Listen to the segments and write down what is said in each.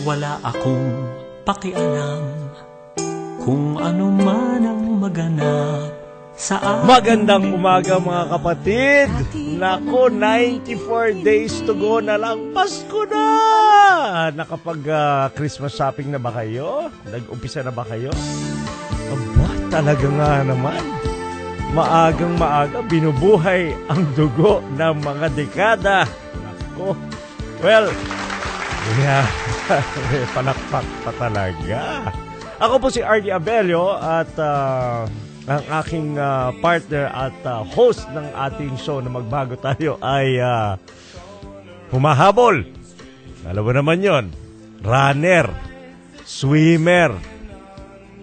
wala akong pakialam kung ano man ang maganap sa akin. Magandang umaga mga kapatid. Nako, 94 days to go na lang. Pasko na! Nakapag-Christmas shopping na ba kayo? Nag-umpisa na ba kayo? Aba, talaga nga naman. Maagang maaga, binubuhay ang dugo ng mga dekada. Nako. Well, yeah, palakpak pa talaga. Ako po si Artie Abelio at ang aking partner at host ng ating show na Magbago Tayo ay humahabol. Alam mo naman yon, runner, swimmer,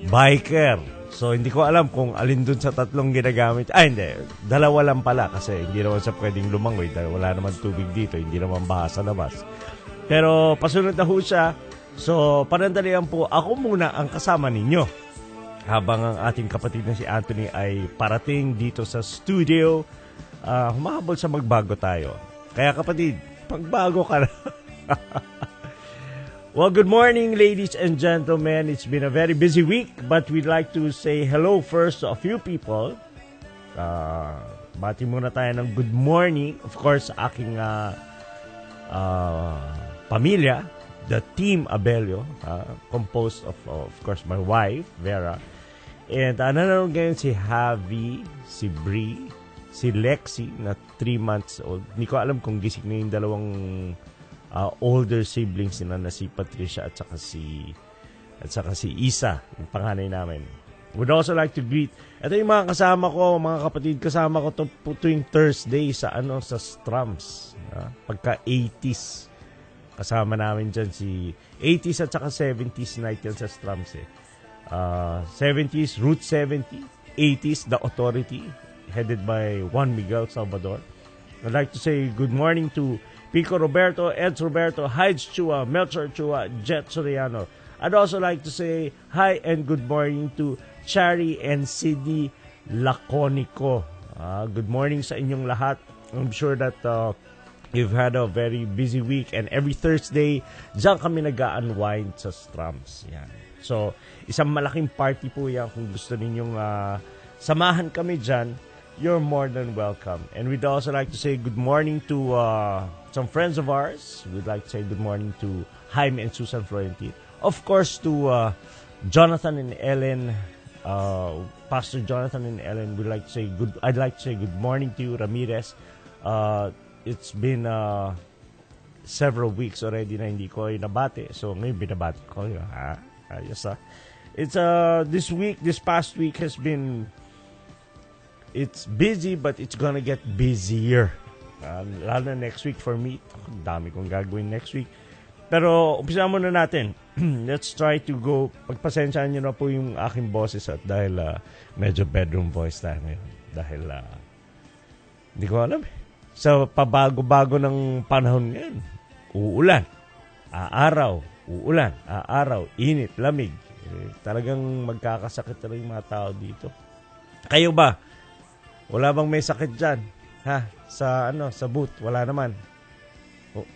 biker. So hindi ko alam kung alin dun sa tatlong ginagamit. Hindi, dalawa lang pala kasi hindi naman siya pwedeng lumangoy dahil wala naman tubig dito, hindi naman baha sa labas. Pero pasunod na ho siya. So, panandalian po, ako muna ang kasama ninyo habang ang ating kapatid na si Anthony ay parating dito sa studio. Humahabol sa Magbago Tayo. Kaya kapatid, magbago ka na. Well, good morning ladies and gentlemen. It's been a very busy week, but we'd like to say hello first to a few people. Bati muna tayo ng good morning. Of course, aking pamilya. The Team Abelio, composed of course, my wife, Vera. And nanonood ngayon si Javi, si Bree, si Lexi, na 3 months old. Hindi ko alam kung gising na yung dalawang older siblings nila na si Patricia at saka si Isa, yung panganay namin. Would also like to greet, ito yung mga kasama ko, mga kapatid, kasama ko tuwing Thursday sa Strums. Pagka 80s. Kasama namin dyan si 80s at saka 70s night yan sa Strums. 70s, Route 70. 80s, The Authority, headed by Juan Miguel Salvador. I'd like to say good morning to Pico Roberto, Eds Roberto, Hides Chua, Melchor Chua, Jet Soriano. I'd also like to say hi and good morning to Chari and Sidney Laconico. Good morning sa inyong lahat. I'm sure that you've had a very busy week and every Thursday, diyan kami nag-unwind sa Strums. Yan. So, isang malaking party po yan. Kung gusto ninyong samahan kami diyan, you're more than welcome. And we'd also like to say good morning to some friends of ours. We'd like to say good morning to Jaime and Susan Florentine. Of course, to Jonathan and Ellen, Pastor Jonathan and Ellen, I'd like to say good morning to you, Ramirez. It's been several weeks already na hindi ko nabati. So, ngayon binabati ko. Ayos It's this past week has been, it's busy but it's gonna get busier. Lalo na next week for me. Dami kong gagawin next week. Pero, umpisa muna natin. Let's try to go. Pagpasensyaan nyo na po yung aking boses at dahil medyo bedroom voice tayo ngayon. Dahil hindi ko alam sa pabago-bago ng panahon ngayon. Uulan, aaraw, uulan, aaraw, init, lamig. Talagang magkakasakit na rin yung mga tao dito. Kayo ba? Wala bang may sakit dyan? Sa booth? Wala naman.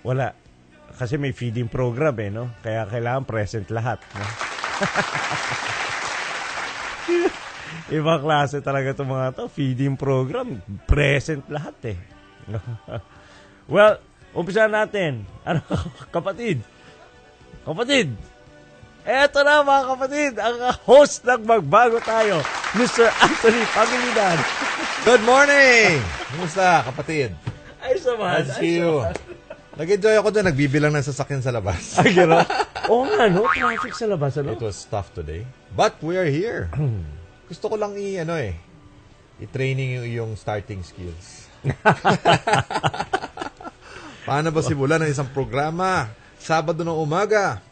Wala. Kasi may feeding program no? Kaya kailangan present lahat. No? Ibang klase talaga itong mga to. Feeding program, present lahat Well, umpisa natin. Kapatid? Eto na mga kapatid, ang host ng Magbago Tayo, Mr. Anthony Pangilinan. Good morning! Kumusta kapatid? Ay, samahan. Nice to see you. Nag-enjoy ako doon, nagbibilang ng sasakyan sa labas. Ay, gano'n? Oo nga, traffic sa labas, It was tough today. But we are here. Gusto ko lang i-training yung starting skills. Paano ba simulan ng isang programa? Sabado ng umaga.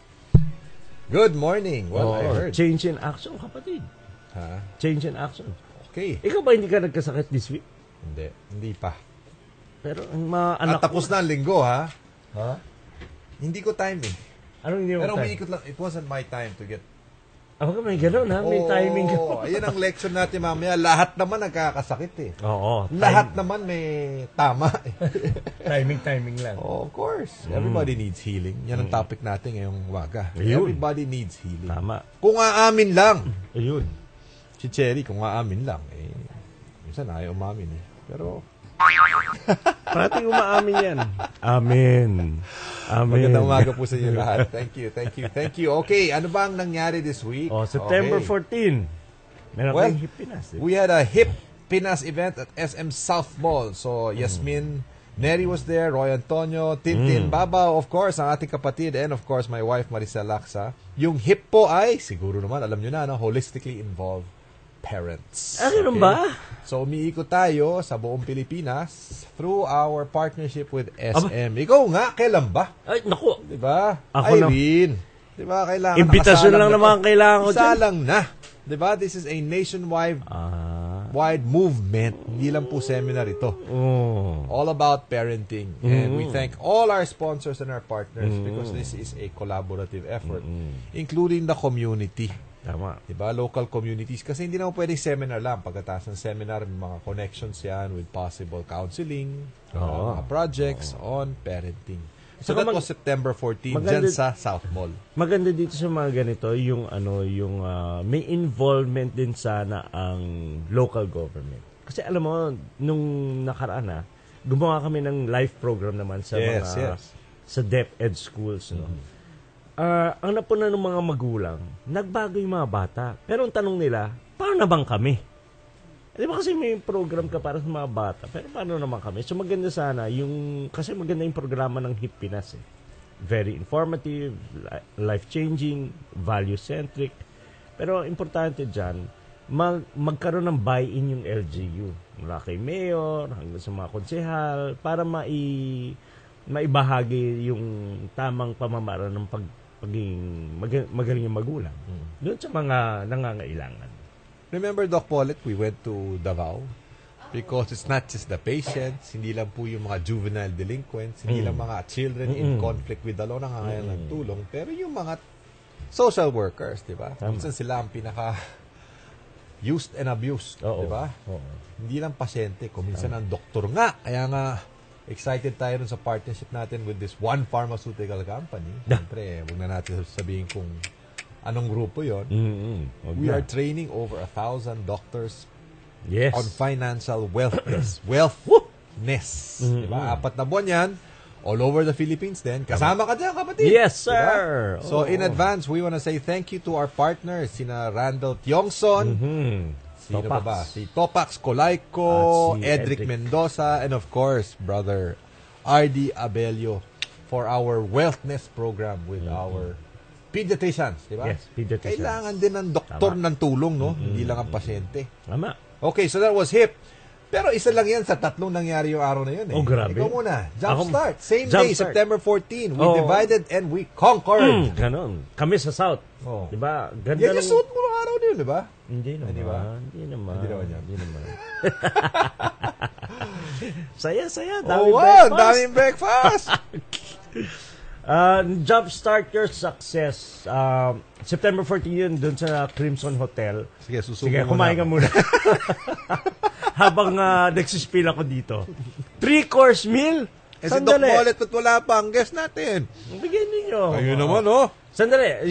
Good morning. Well, I heard. Change in action, kapatid. Change in action. Okay. Ikaw ba hindi ka nagkasakit this week? Hindi pa. Pero ang mga anak At tapos na ang linggo, ha? Hindi ko time Anong hindi mo Pero time? umiikot lang. It wasn't my time to get May gano'n ha? May timing. Ayan ang lecture natin mamaya. Lahat naman nagkakasakit eh. Oo. Lahat naman may tama eh. Timing lang. Of course. Everybody needs healing. Yan ang topic natin ngayong umaga. Ayun. Everybody needs healing. Tama. Kung aamin lang. Ayun. Si Cherry, kung aamin lang. Minsan ayaw umamin eh. Pero, Parating umaamin yan. Amen. magandang umaga po sa inyo lahat. Thank you. Okay, ano ba ang nangyari this week? September Okay. 14. Meron tayong Hip Pinas. We had a Hip Pinas event at SM South Mall. So, Yasmin, Neri was there, Roy Antonio, Tintin, Baba, of course, ang ating kapatid, and of course, my wife, Marisa Laksa. Yung HIP po ay, siguro naman, alam nyo na, holistically involved parents. Ganun ba? So, umiikot tayo sa buong Pilipinas through our partnership with SM. Ikaw nga, kailan ba? Ay, naku. Diba? Ako Irene. Diba? Kailangan imbitasyon lang nakasalang naman ang kailangan ko Isa dyan. lang na. Diba? This is a nationwide wide movement. Hindi lang po seminar ito. All about parenting. And we thank all our sponsors and our partners because this is a collaborative effort, including the community. Tama. Diba? Local communities. Kasi hindi naman pwedeng seminar lang. Pagkatapos ng seminar, may mga connections yan with possible counseling, mga projects on parenting. So that was September 14 dyan sa South Mall. Maganda dito sa mga ganito yung may involvement din sana ang local government. Kasi alam mo nung nakaraan gumawa kami ng live program naman sa sa DepEd schools, no. Ang napunan ng mga magulang, nagbago yung mga bata. Pero ang tanong nila, paano na bang kami? Di ba kasi may program ka para sa mga bata, pero paano naman kami? So maganda sana, kasi maganda yung programa ng HIP Pinas. Very informative, life-changing, value-centric. Pero importante dyan, magkaroon ng buy-in yung LGU. Mula kay mayor, hanggang sa mga konsehal, para maibahagi yung tamang pamamaraan ng pagiging magaling yung magulang. Doon sa mga nangangailangan. Remember, Doc Paulette, we went to Davao because it's not just the patients, hindi lang po yung mga juvenile delinquents, hindi lang mga children in conflict with the law na nangangailangan ng tulong, pero yung mga social workers, di ba? Minsan sila ang pinaka used and abused, di ba? Hindi lang pasyente, kung minsan ang doktor nga. Kaya nga, excited tayo dun sa partnership natin with this one pharmaceutical company. Siyempre, huwag na natin sabihin kung anong grupo yon. We are training over 1,000 doctors on financial wellness. Diba? 4 na buwan yan. All over the Philippines din. Kasama ka dyan, kapatid. Yes, sir. Diba? So, in advance, we want to say thank you to our partners. Sina Randall Tiongson. Sino pa ba? Si Topax Colayco, si Edric Mendoza, and of course, brother R.D. Abelio for our wellness program with our pediatricians, di ba? Yes, pediatricians. Kailangan din ng doktor ng tulong, no? Hindi lang ang pasyente. Tama. Okay, so that was HIP. Pero isa lang yan sa 3 nangyari yung araw na yun. Oh, grabe. Ikaw muna. Jumpstart. Same day, September 14. We divided and we conquered. Ganon. Kami sa South. Di ba? Yan yung suit mo ng araw na yun, di ba? Hindi naman. Diba? Hindi naman. Hindi naman. Saya. Daming breakfast. Jumpstart your success. September 14 yun, dun sa Crimson Hotel. Sige, kumain ka muna. Habang nagsispill ako dito. 3-course meal? Si Doc Paulette, wala pa ang guest natin. Bigyan ninyo. Ayun naman, oh. Sandali.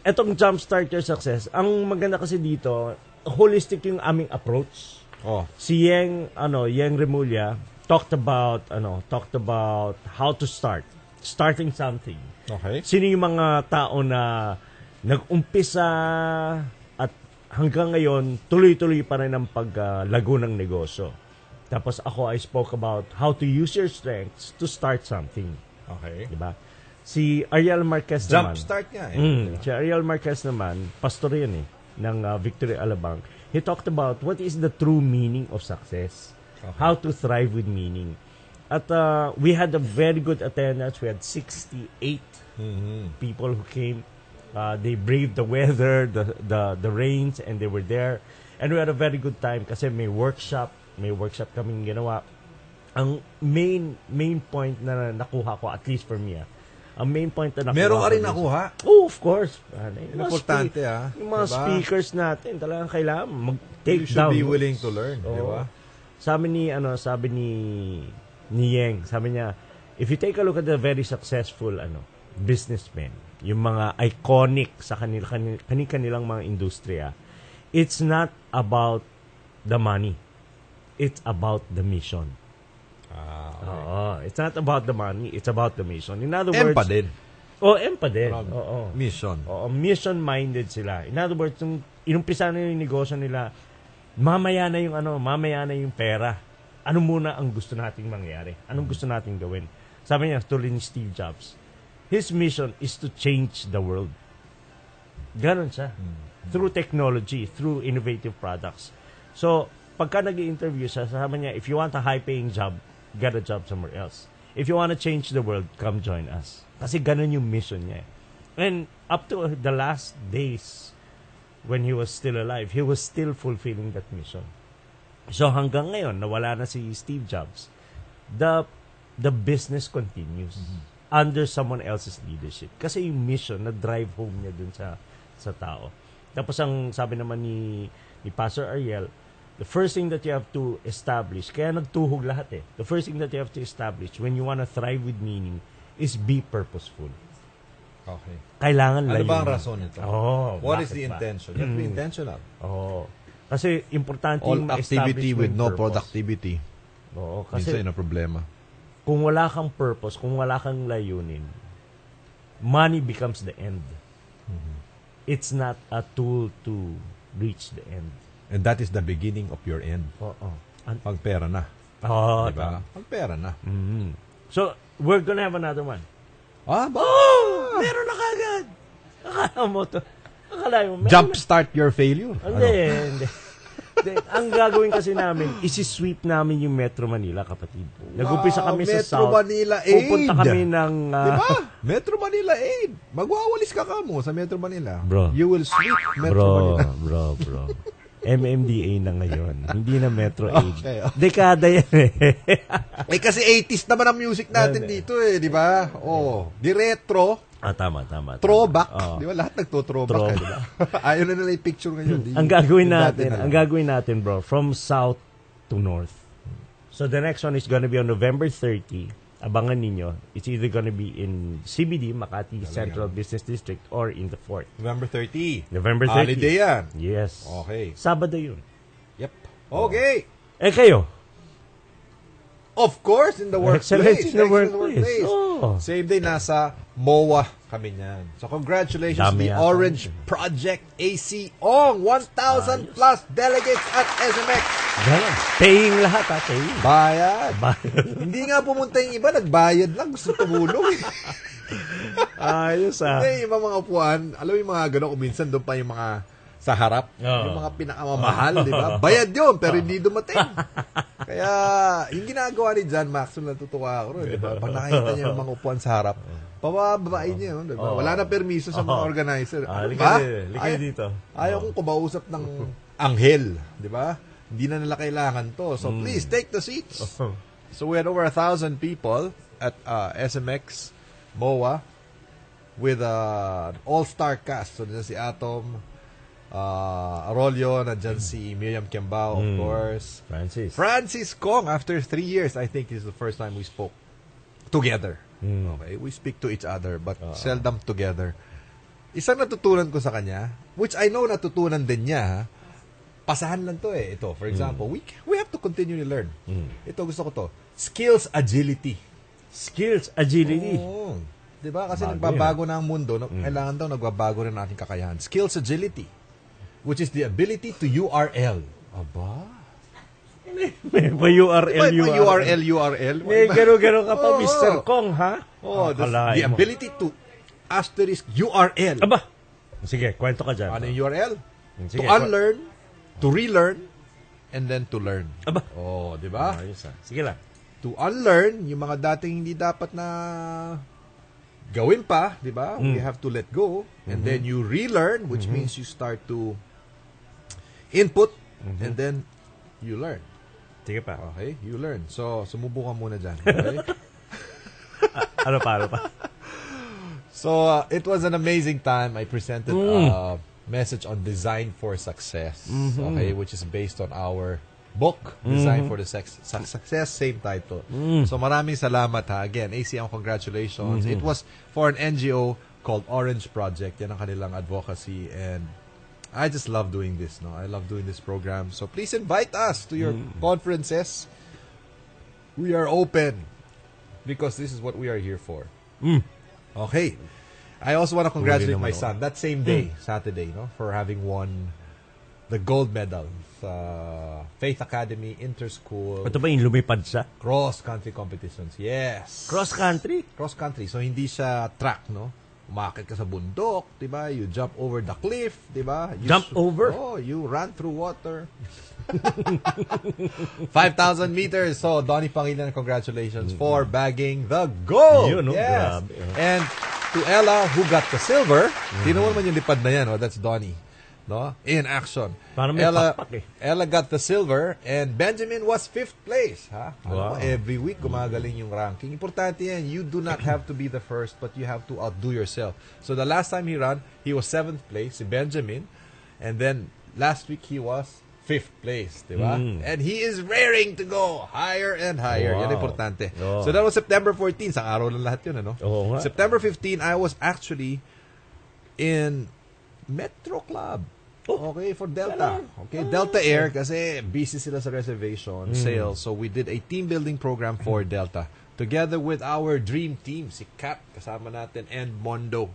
Etong Jumpstart your success, ang maganda kasi dito, holistic yung aming approach. Si Yeng Remulla talked about how to start. Starting something. Okay. Sino yung mga tao na nag-umpisa at hanggang ngayon tuloy-tuloy pa rin ang paglago ng negosyo. Tapos ako, I spoke about how to use your strengths to start something. Okay. Diba? Si Ariel Marquez naman. Jumpstart nga Si Ariel Marquez naman, pastor yan ng Victory Alabang. He talked about what is the true meaning of success. Okay. How to thrive with meaning. At we had a very good attendance. We had 68 people who came. They braved the weather, the rains, and they were there. And we had a very good time kasi may workshop kaming ginawa. Ang main point na nakuha ko, at least for me, Ang main point na nakuha. Meron ka rin ko dito- nakuha. Oh, of course. Yung mga Importante, Yung mga Diba? speakers natin, talagang kailangan You mag-take should down. be willing to learn, di Oo. ba? Sabi ni Yeng, sabi niya, if you take a look at the very successful businessmen, yung mga iconic sa kanilang mga industriya, it's not about the money. It's about the mission. Oo, it's not about the money, it's about the mission. In other words, Empa din. Empa din. Parang Oo. Mission. Oo, mission-minded sila. In other words, nung inumpisa na yung negosyo nila, mamaya na yung pera. Ano muna ang gusto nating mangyari? Anong gusto nating gawin? Sabi niya, tulad ni Steve Jobs, his mission is to change the world. Ganon siya. Through technology, through innovative products. So, pagka nag-i-interview siya, sabi niya, if you want a high-paying job, get a job somewhere else. If you want to change the world, come join us. Kasi ganon yung mission niya. And up to the last days, when he was still alive, he was still fulfilling that mission. So hanggang ngayon, nawala na si Steve Jobs, the business continues under someone else's leadership. Kasi yung mission na drive home niya dun sa tao. Tapos ang sabi naman ni Pastor Ariel, the first thing that you have to establish, kaya nagtuhog lahat the first thing that you have to establish when you wanna thrive with meaning is be purposeful. Okay. Kailangan Ano layunin. ba ang rason nito? What is bakit the ba? intention? You have to be intentional. Kasi importante All yung activity ma-establish mo with yung no purpose. productivity. Kasi Minsan yun ang problema. kung wala kang purpose, kung wala kang layunin, money becomes the end. It's not a tool to reach the end. And that is the beginning of your end. Pag pera na. Diba? Pag pera na. So, we're gonna have another one. Meron na kagad. Akala mo to. Akala mo. Jumpstart your failure. Hindi. Ang gagawin kasi namin, isi-sweep namin yung Metro Manila, kapatid. Nag-umpisa kami sa Metro South. Manila Aid. Pupunta kami ng... Diba? Metro Manila Aid. Magwawalis ka mo sa Metro Manila. Bro. You will sweep Metro Manila. Bro. MMDA na ngayon. Hindi na Metro Aid. Okay. Dekada yan Kasi 80s naman ang music natin dito di ba? Di retro. Tama. Throwback. Di ba? Lahat nagto-throwback. Di ba? Ayaw na nila yung picture ngayon. Ang gagawin natin, bro, from south to north. So the next one is gonna be on November 30. Abangan ninyo. It's either gonna be in CBD, Makati Central Business District, or in the 4th. November 30. November 30. Holiday yan. Yes. Okay. Sabado yun. Yep. Okay. Kayo? Of course, in the workplace. Excellence in the workplace. Same day, nasa MOA kami niyan. So, congratulations to Dami the yata. Orange Project AC Ong. 1,000 plus delegates at SMX. Ganun. Paying lahat, paying. Bayad. Hindi nga pumunta yung iba, nagbayad lang. Gusto tumulong. Ayos, Hindi, yung mga upuan, alam mo yung mga gano'n, kung minsan doon pa yung mga sa harap, yung mga pinakamamahal, di ba? Bayad yun, pero hindi dumating. Kaya, yung ginagawa ni John Maxwell, natutuwa ako, di ba? Pag nakita niya yung mga upuan sa harap, pabababain niya, di ba? Wala na permiso sa mga organizer. Lika dito. Ayaw kong kumausap ng anghel, di ba? Hindi na nila kailangan to. So, please, take the seats. So, we had over 1,000 people at SMX, MOA, with an all-star cast. So, nandiyan si Atom, Arolio, nandiyan si Miriam Kiambao, of course. Francis Kong, after 3 years, I think this is the first time we spoke together. Okay, we speak to each other, but seldom together. Isang natutunan ko sa kanya, which I know natutunan din niya, pasahan lang to Ito, for example, we have to continue to learn. Ito, gusto ko to. Skills agility. Skills agility. Diba? Kasi nagbabago na ang mundo. Kailangan daw nagbabago rin natin kakayahan. Skills agility, which is the ability to URL. Aba? May URL. May gano'n ka pa, Mr. Kong, ha? The ability to asterisk URL. Aba! Sige, kwento ka dyan. Ano yung URL? Sige, to unlearn, to relearn, and then to learn. Aba! Di ba? Sige lang. To unlearn, yung mga dating hindi dapat na gawin pa, di ba? We have to let go. And then you relearn, which means you start to input, and then you learn. Sige pa. Okay? You learn. So, sumubukan muna dyan. Okay? Ano pa? So, it was an amazing time. I presented a message on Design for Success, okay, which is based on our book, Design for the Success, same title. So, maraming salamat ha. Again, ACM, congratulations. It was for an NGO called Orange Project. Yan ang kanilang advocacy, and I just love doing this, no? I love doing this program. So, please invite us to your conferences. We are open because this is what we are here for. Okay. I also want to congratulate my son that same day, Saturday, no, for having won the gold medal sa Faith Academy Interschool Ito ba yung lumipad sa? cross-country competitions. Yes. Cross-country? Cross-country. So, hindi siya track, no? Umakit ka sa bundok, di ba? You jump over the cliff, di ba? Jump over? Oh, you run through water. 5,000 meters. So, Donnie Pangilinan, congratulations for bagging the gold. Yun, no? Yes. Grabe. And to Ella, who got the silver, tino mo naman yung lipad na yan, oh, that's Donnie. No? In action. Parang may pakpak eh. Ella got the silver and Benjamin was 5th place. Ha? Wow. Every week, gumagaling yung ranking. Importante yan. You do not have to be the first, but you have to outdo yourself. So the last time he ran, he was 7th place, si Benjamin. And then last week, he was 5th place. Diba? And he is raring to go higher and higher. Wow. Yan ang importante. Oh. So that was September 14. Sang araw lang lahat yun, ano? Oo nga. September 15, I was actually in Metro Club. Okay, for Delta. Okay, Delta Air kasi busy sila sa reservation, sales. So we did a team building program for Delta together with our dream team, si Kat, kasama natin, and Mondo.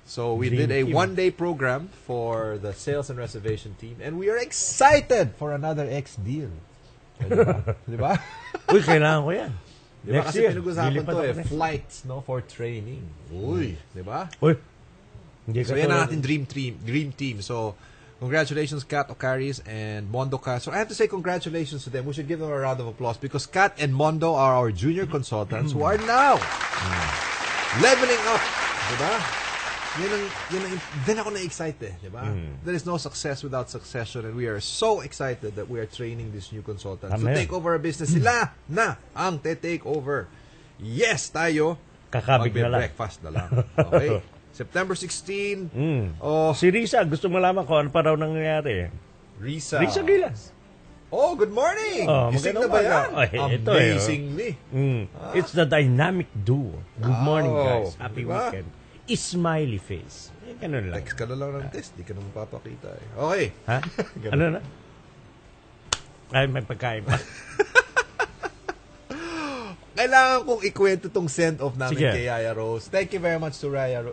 So we did a one-day program for the sales and reservation team, and we are excited for another X deal. Diba? Uy, kailangan ko yan. Diba? Next Kasi year. pinag-usapan Lilipad to ako eh, next. flights, no, for training. Uy, diba? Uy. Hindi So ka yan ang tulad- ating dream team. So congratulations, Kat Ocaris and Mondo Ka. So I have to say congratulations to them. We should give them a round of applause because Kat and Mondo are our junior consultants who are now leveling up. Diba? Then ako na-excite eh. Diba? There is no success without succession, and we are so excited that we are training these new consultants to Amen. take over our business. Sila na ang take over. Yes, tayo. Kakabig na lang. Breakfast na lang. Okay? September 16. Oh, Si Risa, gusto mo malaman kung ano pa raw nangyayari. Risa. Risa Gilas. Oh, good morning. Oh, Gising magandang na ba yan? umaga. Oh, ito eh, oh. Amazingly. It's the dynamic duo. Good morning, Oh, guys. Happy diba? weekend. Smiley face. Eh, ganun lang. Text ka na lang ng test. Di ka na mapapakita eh. Okay. Ha? Ano na? Ay, may pagkain pa. Kailangan kong ikwento tong send-off namin Sige. kay Yaya Rose. Thank you very much to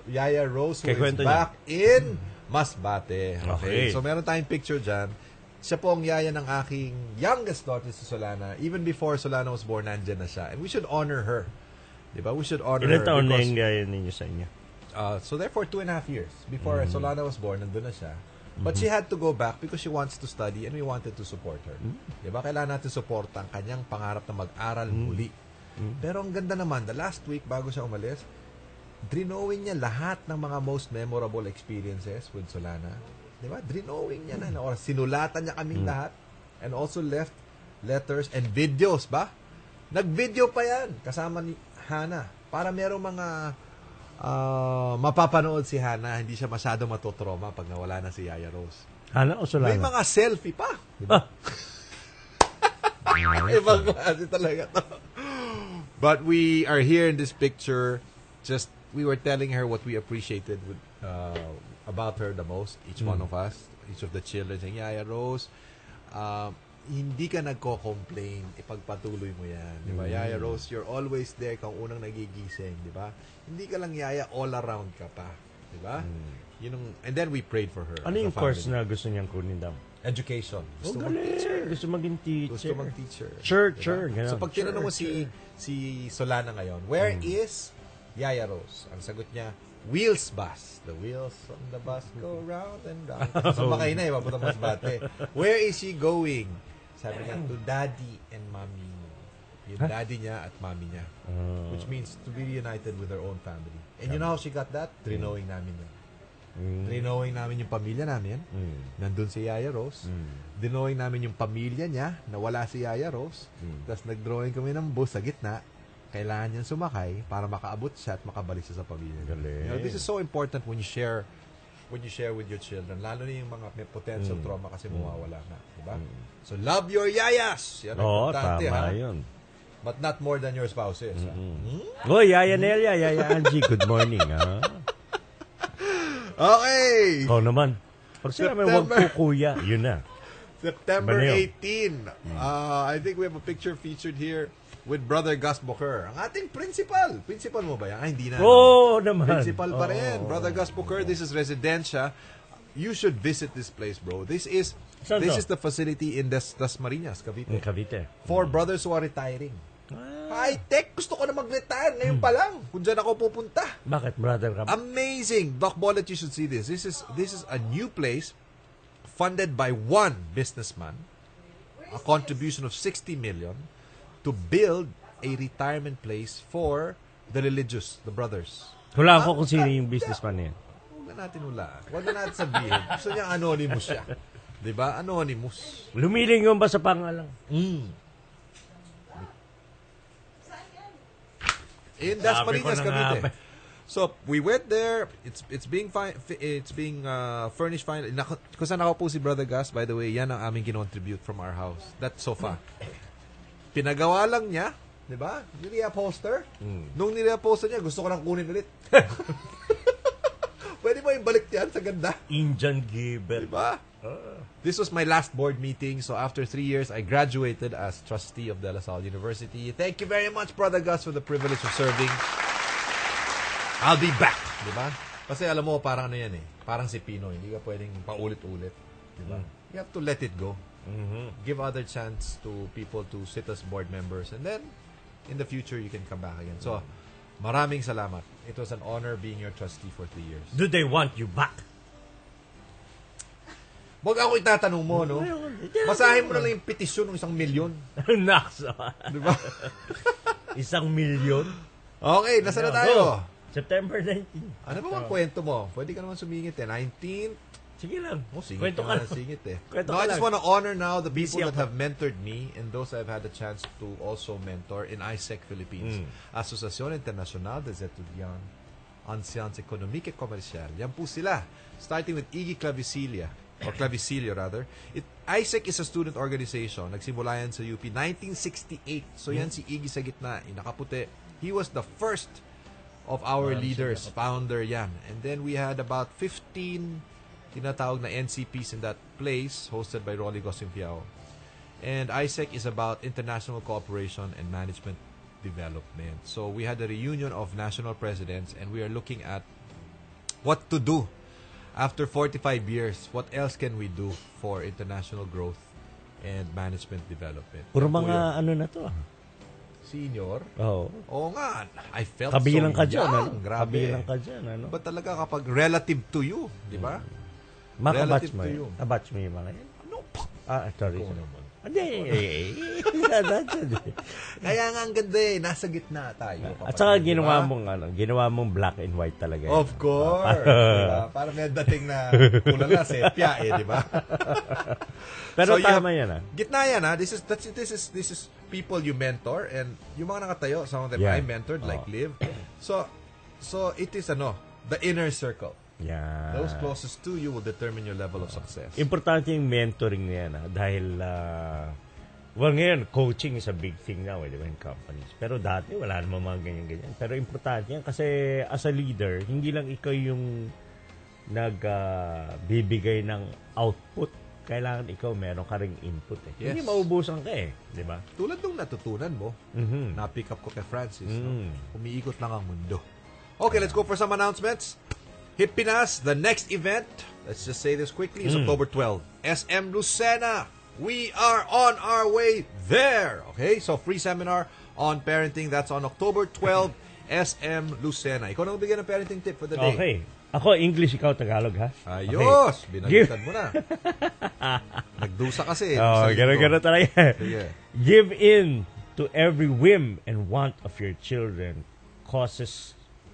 Yaya Rose who Kay is kwento back in Masbate. Okay. So, meron tayong picture dyan. Siya po ang yaya ng aking youngest daughter, si Solana. Even before Solana was born, nandyan na siya. And we should honor her. Diba? We should honor Ilan her. taon na because- yung gaya ninyo sa inyo? So therefore, 2.5 years. Before Solana was born, nandun na siya. But she had to go back because she wants to study and we wanted to support her. Diba? Kailangan natin support ang kanyang pangarap na mag-aral muli. Pero ang ganda naman, the last week bago siya umalis, drinowing niya lahat ng mga most memorable experiences with Solana. Diba? Drinowing niya na. Or sinulatan niya kaming lahat. And also left letters and videos ba? Nag-video pa yan kasama ni Hana para merong mga mapapanood si Hana, hindi siya masyado matotroma pag nawala na si Yaya Rose. Hana o Solana? May mga selfie pa. Diba? Ibang klase talaga to. But we are here in this picture. Just, we were telling her what we appreciated with, about her the most. Each one of us, each of the children, saying, Yaya Rose, hindi ka nagko-complain, ipagpatuloy mo yan. Di ba? Yaya Rose, you're always there kung unang nagigising. Di ba? Hindi ka lang yaya, all around ka pa. Di ba? And then we prayed for her. Ano as a yung course family. na gusto niyang kunin daw? Education. Gusto mo Galing. Gusto maging teacher. Gusto mag-teacher. Churcher. Diba? So pag tinanong mo si Solana ngayon, where is Yaya Rose? Ang sagot niya, wheels bus. The wheels on the bus go round and round. So makay na, papunta Masbate. Where is she going? Sabi niya, to daddy and mommy. Yung daddy niya at mommy niya. Which means to be reunited with her own family. And you know how she got that? Trinowing namin yun. Trinowing namin yung pamilya namin. Nandun si Yaya Rose. Dinowing namin yung pamilya niya na wala si Yaya Rose. Tapos nag-drawing kami ng bus sa gitna. kailangan niyang sumakay para makaabot siya at makabalik siya sa pamilya. Galing. This is so important when you share with your children, lalo na yung mga may potential trauma kasi mawawala na, di ba? So love your yayas. Yan ang importante, tama ha? yun. But not more than your spouses. Oy, Yaya Nelia, Yaya Angie, good morning, ha? Okay. Ikaw naman. Pag sinabi, wag po kuya, yun na. September Iba na yun. 18. I think we have a picture featured here with Brother Gus Booker. Ang ating principal. Principal mo ba yan? Ay, hindi na. Oo, naman. Principal pa rin. Brother Gus Booker, this is Residencia. You should visit this place, bro. This is Saan to? the facility in Dasmariñas, Cavite. Cavite. For brothers who are retiring. High-tech. Gusto ko na mag-retire. Ngayon pa lang. Kung dyan ako pupunta. Bakit, brother ka? Amazing. Doc Bollet, you should see this. This is a new place funded by one businessman. A contribution of 60 million to build a retirement place for the religious, the brothers. Hulaan ko kung sino yung businessman niya. Huwag na natin hulaan. Huwag na natin sabihin. Gusto niya anonymous siya. Diba? Anonymous. Lumiling yung ba sa pangalang? In Dasmariñas, Sabi ko na Cavite. nga. So, we went there. It's being furnished fine. Kung saan ako po si Brother Gus, by the way, yan ang aming kinontribute from our house. That sofa. Pinagawa lang niya, di ba? Nire-upholster. Nung nire-upholster niya, gusto ko lang kunin ulit. Pwede mo ibalik yan sa ganda. Indian giver. Di ba? This was my last board meeting. So after 3 years, I graduated as trustee of De La Salle University. Thank you very much, Brother Gus, for the privilege of serving. I'll be back. Di ba? Kasi alam mo, parang ano yan eh. Parang si Pino. Hindi ka pwedeng paulit-ulit. Di ba? You have to let it go. Give other chance to people to sit as board members. And then, in the future, you can come back again. So, maraming salamat. It was an honor being your trustee for 3 years. Do they want you back? Huwag ako itatanong mo, no? Basahin mo na lang yung petisyon ng 1 milyon. Nakso. Di ba? 1 milyon? Okay, nasa na tayo? Go. September 19. Ano ba ang kwento mo? Pwede ka naman sumingit eh. 19? Sige lang. Singit Kwento ka ka na, lang. singit eh. Kwento No, ka I just lang. want to honor now the people Busy that ako. have mentored me and those I've had the chance to also mentor in ISEC Philippines. Asociación Internacional des Etudiants en Sciences Économiques et Commerciales. Yan po sila. Starting with Iggy Clavicilia, or Clavicilio rather. ISEC is a student organization. Nagsimula yan sa UP 1968. So yan si Iggy sa gitna, nakaputi. He was the first of our leaders, founder yan. And then we had about 15 tinatawag na NCPs in that place, hosted by Rolly Gosimpiao. And ISEC is about international cooperation and management development. So we had a reunion of national presidents and we are looking at what to do after 45 years. What else can we do for international growth and management development? Puro Yan po mga yun. ano na to. Senior? Oo. Oo nga. I felt Kabilang so ka dyan. young. Ano? Grabe. Kabilang ka dyan. Ano? Ba talaga kapag relative to you, di ba? Makabatch relative mo to yun. you. Kabatch mo yung mga yan. Ano? Sorry. Ikaw naman. Hindi. Kaya nga ang ganda eh, nasa gitna tayo. At saka kapatid, ginawa mong black and white talaga. Of course. Diba? Para may dating na kulay na sepia eh, di ba? Pero So, tama yan. Gitna yan ha. This is people you mentor and yung mga nakatayo, some of them Yeah. I mentored like Liv. So it is the inner circle. Yeah. Those closest to you will determine your level of success. Importante yung mentoring na yan. Dahil, ngayon, coaching is a big thing now, di ba, in companies. Pero dati, wala naman mga ganyan-ganyan. Pero importante yan kasi as a leader, hindi lang ikaw yung nagbibigay ng output. Kailangan ikaw meron ka ring input eh. Yes. Hindi maubusan ka eh, di ba? Tulad nung natutunan mo, na-pick up ko kay Francis, no? Umiikot lang ang mundo. Okay, let's go for some announcements. Hit Pinas, the next event, let's just say this quickly, is October 12. SM Lucena, we are on our way there. Okay, so free seminar on parenting, that's on October 12, SM Lucena. Ikaw na bigyan ng parenting tip for the day. Okay. Ako, English, ikaw, Tagalog, ha? Ayos! Binalitan mo na. Nagdusa kasi. Gano'n talaga. Sige. Give in to every whim and want of your children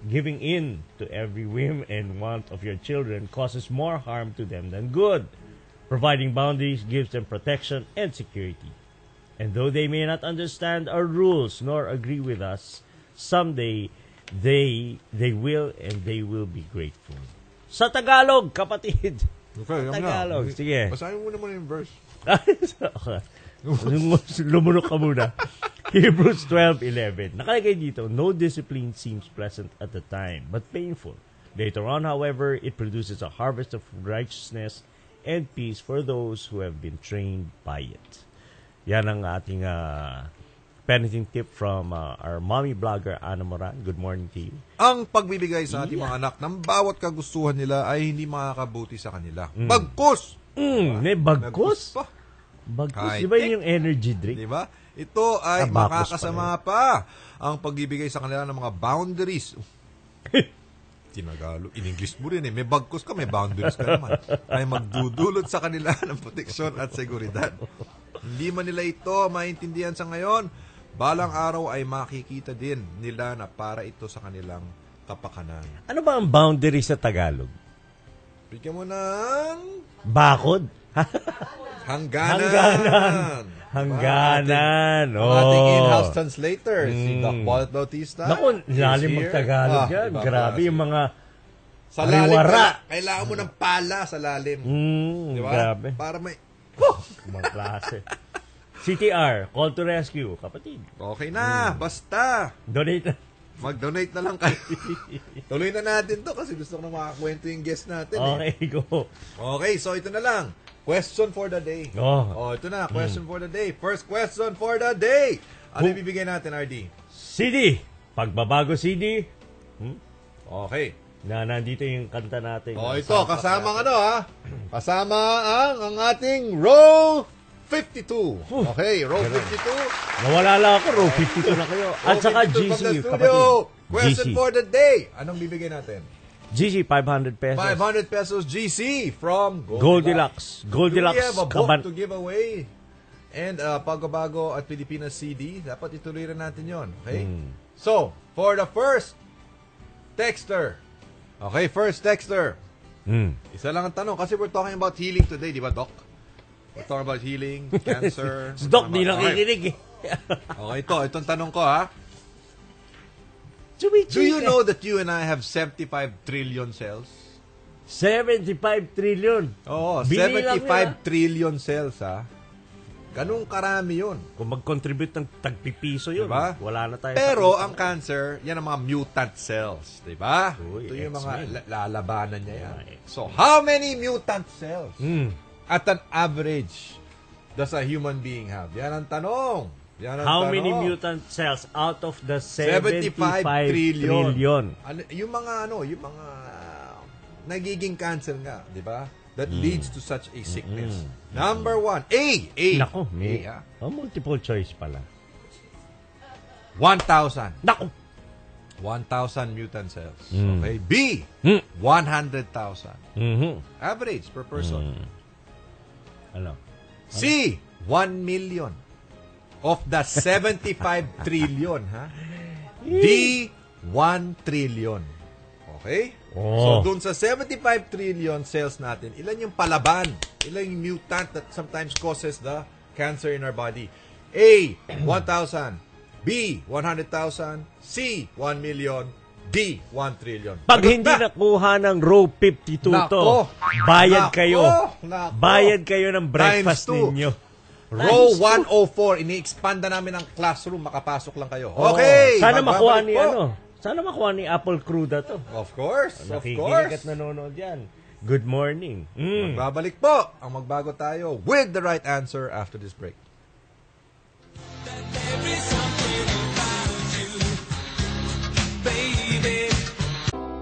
Giving in to every whim and want of your children causes more harm to them than good. Providing boundaries gives them protection and security. And though they may not understand our rules nor agree with us, someday they will and they will be grateful. Sa Tagalog, kapatid. Okay, Tagalog. Sige. Basahin mo naman yung verse. Okay. Lumunok ka muna. Hebrews 12:11. Nakalagay dito, no discipline seems pleasant at the time, but painful. Later on, however, it produces a harvest of righteousness and peace for those who have been trained by it. Yan ang ating parenting tip from our mommy blogger, Ana Moran. Good morning to you. Ang pagbibigay sa ating mga anak ng bawat kagustuhan nila ay hindi makakabuti sa kanila. Bagkus! May bagkus? pa. Bagkus. Di ba yun yung energy drink? Di ba? Ito ay Bakos makakasama pa ang pagbibigay sa kanila ng mga boundaries. Tinagalo. In English mo rin eh. May bagkus ka, may boundaries ka naman. Ay magdudulot sa kanila ng proteksyon at seguridad. Hindi man nila ito maintindihan sa ngayon, balang araw ay makikita din nila na para ito sa kanilang kapakanan. Ano ba ang boundary sa Tagalog? Bigyan mo ng Bakod? hangganan. Hangganan. Ang ating in-house translator, si Doc Paul Bautista. Naku, lalim is here. mag-Tagalog yan. Iba Grabe klase. yung mga Sa lalim, ariwara. kailangan mo ng pala sa lalim. Di ba? Grabe. Para may... Mga klase. CTR, call to rescue. Kapatid, Okay na, basta. donate na. Mag-donate na lang kayo. Tuloy na natin to kasi gusto ko na makakwento yung guest natin. Okay, go. Okay, so ito na lang. Question for the day. Ito na, question for the day. First question for the day. Ano ibibigay natin, RD? CD. Pagbabago CD. Okay. Na nandito yung kanta natin. Ito, kasama ang kasama ang ating row 52. Okay, row 52. Nawala lang ako, row 52 na kayo. At saka GC, kapatid. Question GC. for the day. Anong bibigay natin? GC, 500 pesos. 500 pesos GC from Goldilocks. Do we have a book Kaban- to give away? And Pagbabago at Pilipinas CD. Dapat ituloy rin natin yon. Okay? So, for the first texter. Okay, first texter. Isa lang ang tanong kasi we're talking about healing today, di ba, Doc? We're talking about healing, cancer. Si Doc, di nakikinig eh. Okay, itong tanong ko Do you know that you and I have 75 trillion cells? 75 trillion. Oo, Binilang 75 trillion cells, Ganong karami yun. Kung mag-contribute ng tagpipiso yun, Diba? wala na tayo. Pero ang cancer, yan ang mga mutant cells. Diba? Uy, Ito yung mga X-Men. lalabanan niya yan. Mga X-Men. So, how many mutant cells at an average does a human being have? Yan ang tanong. How many mutant cells out of the 75 trillion? Yung mga nagiging cancer nga, di ba? That leads to such a sickness. Number 1, A. Nako, may multiple choice pala. 1,000. Nako. 1,000 mutant cells. Okay. B. 100,000. Average per person. Ano? C. 1 million. Of the 75 trillion, D. 1 trillion. Okay? So, dun sa 75 trillion cells natin, ilan yung palaban? Ilan yung mutant that sometimes causes the cancer in our body? A. 1,000. B. 100,000. C. 1 million. D. 1 trillion. Pag hindi nakuha ng row 52 to, bayad kayo. Bayad kayo ng breakfast ninyo. Row 104, ini-expanda namin ang classroom, makapasok lang kayo. Okay. Sana makuha ni Sana makuha ni Apple Cruda to. Of course. Nakikinig at nanonood yan. Good morning. Magbabalik po ang Magbago Tayo with the right answer after this break.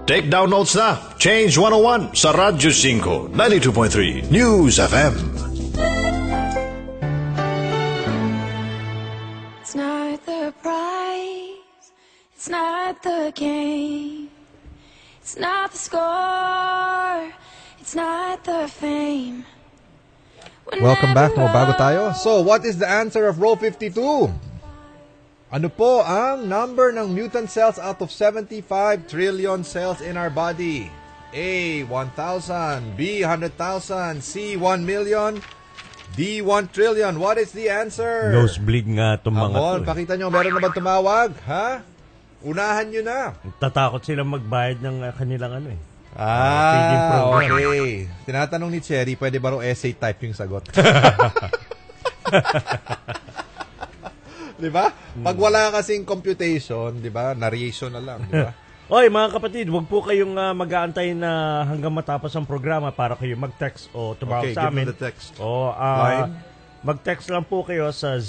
Take down notes na. Change 101 sa Radyo 5, 92.3 News FM. It's not the prize, it's not the game, it's not the score, it's not the fame. Welcome back to Magbago Tayo. So, what is the answer of row 52? Ano po ang number ng mutant cells out of 75 trillion cells in our body? A. 1,000. B. 100,000. C. 1 million. D. 1 trillion. What is the answer? Nosebleed nga itong mga Amon, to. pakita nyo, meron na ba tumawag? Ha? Unahan nyo na. Tatakot silang magbayad ng kanilang feeding program. Okay. Tinatanong ni Cherry, pwede ba raw essay type yung sagot? Di ba? Pag wala kasing computation, di ba? Narration na lang, di ba? Oy, mga kapatid, wag po kayong mag-aantay na hanggang matapos ang programa para kayo mag-text o tumawag Okay, sa give me amin. the text. O, Line? mag-text lang po kayo sa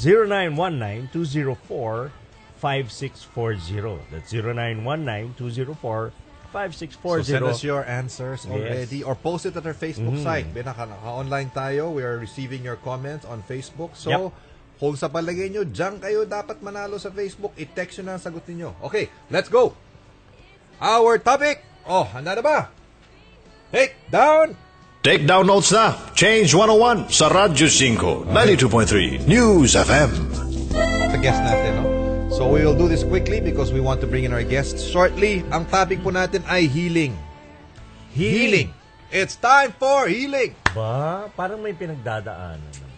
0919-204-5640. That's 0919-204-5640. So send us your answers already or post it at our Facebook site. Naka-online tayo. We are receiving your comments on Facebook. So, kung sa palagay nyo, diyan kayo dapat manalo sa Facebook, i-text nyo na ang sagot ninyo. Okay, let's go! Our topic! Oh, handa na ba? Take down! Take down notes na. Change 101 sa Radyo 5, 92.3 News FM. The guest natin, no? So we will do this quickly because we want to bring in our guests shortly. Ang topic po natin ay healing. Healing. It's time for healing. Ba, parang may pinagdadaanan.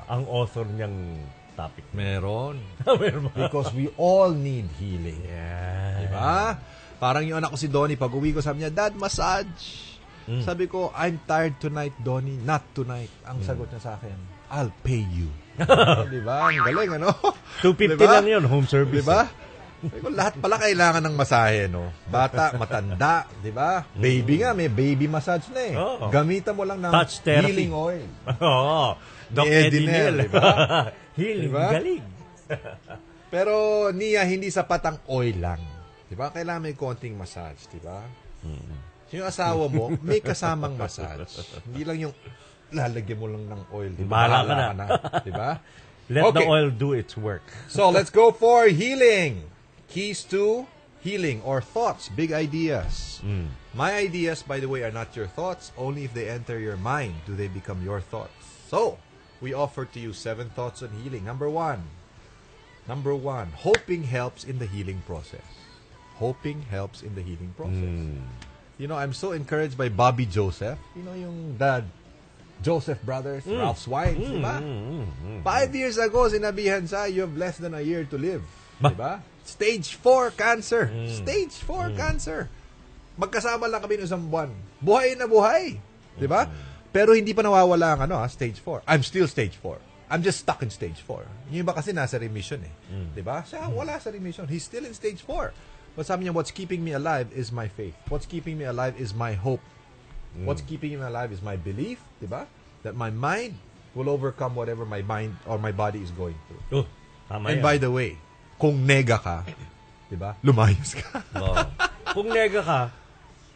Ang author niyang topic. Meron. Meron ba? Because we all need healing. Yeah. Diba? Parang yung anak ko si Donnie, pag uwi ko, sabi niya, Dad, massage. Sabi ko, I'm tired tonight, Donnie. Not tonight. Ang sagot niya sa akin, I'll pay you. Diba? Ang galing, ano? 250 Diba? lang yun, home service. Diba? Sabi ko, lahat pala kailangan ng masahe, no? Bata, matanda, diba? Baby nga, may baby massage na eh. Oo. Gamitan mo lang ng Touch therapy. healing oil. Oo. Doc Ni Eddie Edinel, Nel. diba? Healing, Diba? galing. Pero niya, hindi sapat ang oil lang. Diba? Kailangan may konting massage, diba? Yung asawa mo, may kasamang massage. Hindi lang yung lalagyan mo lang ng oil. Diba? Bahala ka na. Diba? Let Okay. the oil do its work. So, let's go for healing. Keys to healing or thoughts, big ideas. My ideas, by the way, are not your thoughts. Only if they enter your mind do they become your thoughts. So, we offer to you 7 thoughts on healing. Number one, hoping helps in the healing process. Hoping helps in the healing process. You know, I'm so encouraged by Bobby Joseph. You know, yung dad, Joseph Brothers, Ralph's wife, diba? 5 years ago, sinabihan sa, you have less than a year to live. Diba? Stage 4 cancer. Stage 4 cancer. Magkasama lang kami ng isang buwan. Buhay na buhay. Diba? Pero hindi pa nawawala ang stage 4. I'm still stage 4. I'm just stuck in stage 4. Yung iba kasi nasa remission eh. Diba? Siya wala sa remission. He's still in stage 4. But sabi niya, what's keeping me alive is my faith. What's keeping me alive is my hope. What's keeping me alive is my belief, diba? That my mind will overcome whatever my mind or my body is going through. Tama And yan. by the way, kung nega ka, diba? Lumayos ka. Kung nega ka,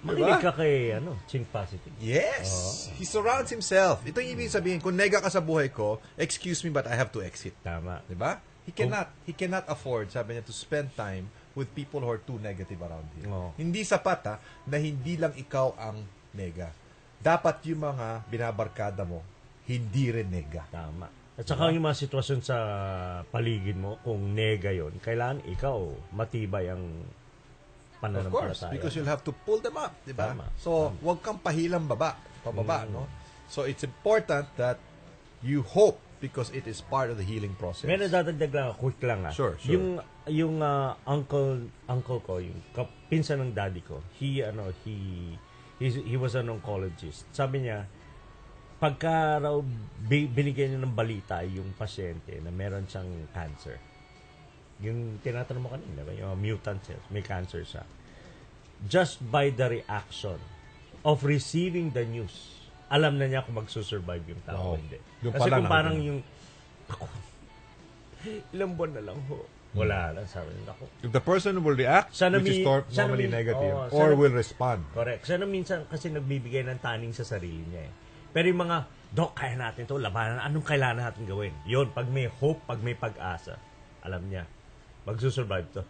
makinig Diba? ka kay Think Positive. Yes! He surrounds himself. Ito yung ibig sabihin, kung nega ka sa buhay ko, excuse me but I have to exit. Tama. Diba? He cannot afford, sabi niya, to spend time with people who are too negative around him. Hindi sapat na hindi lang ikaw ang nega. Dapat yung mga binabarkada mo, hindi rin nega. Tama. At saka yung mga sitwasyon sa paligid mo, kung nega yun, kailangan ikaw matibay ang Of course, pananampalataya. because you'll have to pull them up, di ba? Tama. So, wag kang pahilang pababa, no? So, it's important that you hope because it is part of the healing process. May nadadagdag lang, quick lang Sure. Yung uncle ko, yung pinsan ng daddy ko, he was an oncologist. Sabi niya, pagka raw binigyan niya ng balita yung pasyente na meron siyang cancer, yung tinatanong mo kanina, yung mutant cells, may cancer siya, just by the reaction of receiving the news, alam na niya kung magsusurvive yung tao o hindi. Yung Kasi pala kung na- parang yung, ako, ilang buwan na lang ho. Wala lang, sabi niya ako. If the person will react, Sana which is normally negative, or will respond. Correct. Sana minsan kasi nagbibigay ng taning sa sarili niya eh. Pero yung mga, Dok, kaya natin to, labanan, anong kailangan natin gawin? Yun, pag may hope, pag may pag-asa, alam niya, magsusurvive to.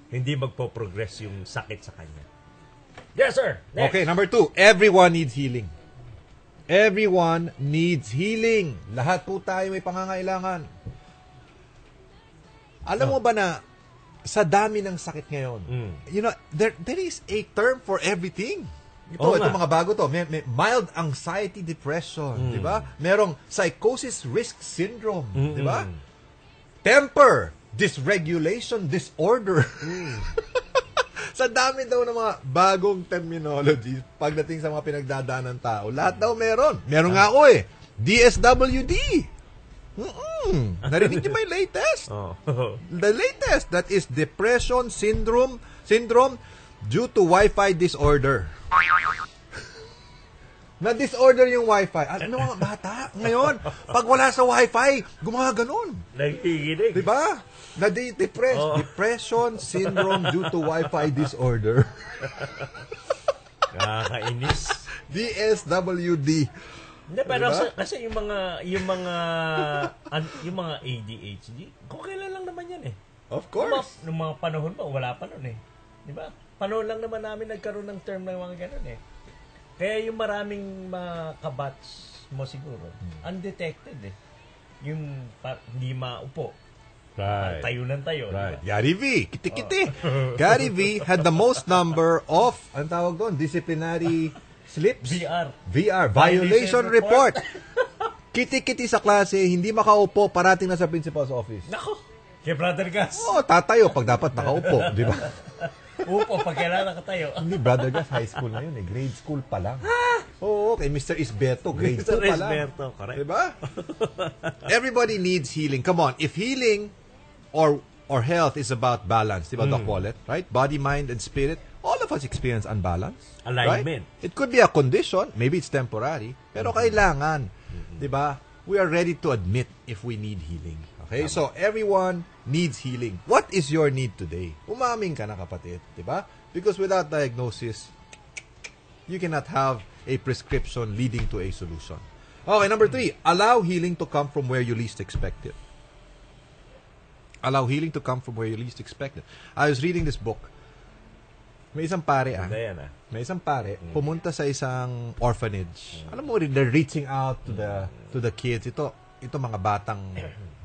Hindi magpo-progress yung sakit sa kanya. Yes, sir! Next. Okay, number 2, everyone needs healing. Everyone needs healing. Lahat po tayo may pangangailangan. Alam mo ba na sa dami ng sakit ngayon, you know, there is a term for everything. Ito mga bago to. May mild anxiety depression, di ba? Merong psychosis risk syndrome, di ba? Temper, dysregulation, disorder. Sa dami daw ng mga bagong terminology pagdating sa mga pinagdadaanan ng tao. Lahat daw meron. Meron nga ako eh. DSWD. Narinig niyo ba yung latest? The latest, that is depression syndrome due to Wi-Fi disorder. Na-disorder yung Wi-Fi. Ano mga bata? Ngayon, pag wala sa Wi-Fi, gumaganon. Nagiginig. Diba? Depression syndrome due to Wi-Fi disorder. Kakainis. DSWD. Hindi, pero Diba? kasi yung mga ADHD, kung kailan lang naman yan eh. Of course. Nung mga panahon pa, wala pa nun eh. Di ba? Panahon lang naman namin nagkaroon ng term ng mga ganun eh. Kaya yung maraming mga kabats mo siguro, undetected eh. Yung hindi maupo. Right. Tayo ng tayo. Right. Gary V. Kiti-kiti. Gary V had the most number of, ang tawag doon, disciplinary slips? VR. Violation report. Kiti-kiti sa klase, hindi makaupo, parating na sa principal's office. Nako! Kay Brother Gas. Tatayo pag dapat nakaupo, di ba? Upo, pag kailangan nakatayo. Hindi, Brother Gas, high school na yun eh. Grade school pa lang. Oo, kay Mr. Isberto, grade school pa lang. Isberto, correct. Diba? Everybody needs healing. Come on, if healing or health is about balance, diba, Doc Wallet? Right? Body, mind, and spirit. All of us experience unbalance. Alignment. Right? It could be a condition. Maybe it's temporary. Pero kailangan. Diba? We are ready to admit if we need healing. Okay? So, everyone needs healing. What is your need today? Umaming ka na, kapatid. Diba? Because without diagnosis, you cannot have a prescription leading to a solution. Okay, number 3. Allow healing to come from where you least expect it. Allow healing to come from where you least expect it. I was reading this book. May isang pare May isang pare pumunta sa isang orphanage. Alam mo, they're reaching out to the kids. Ito mga batang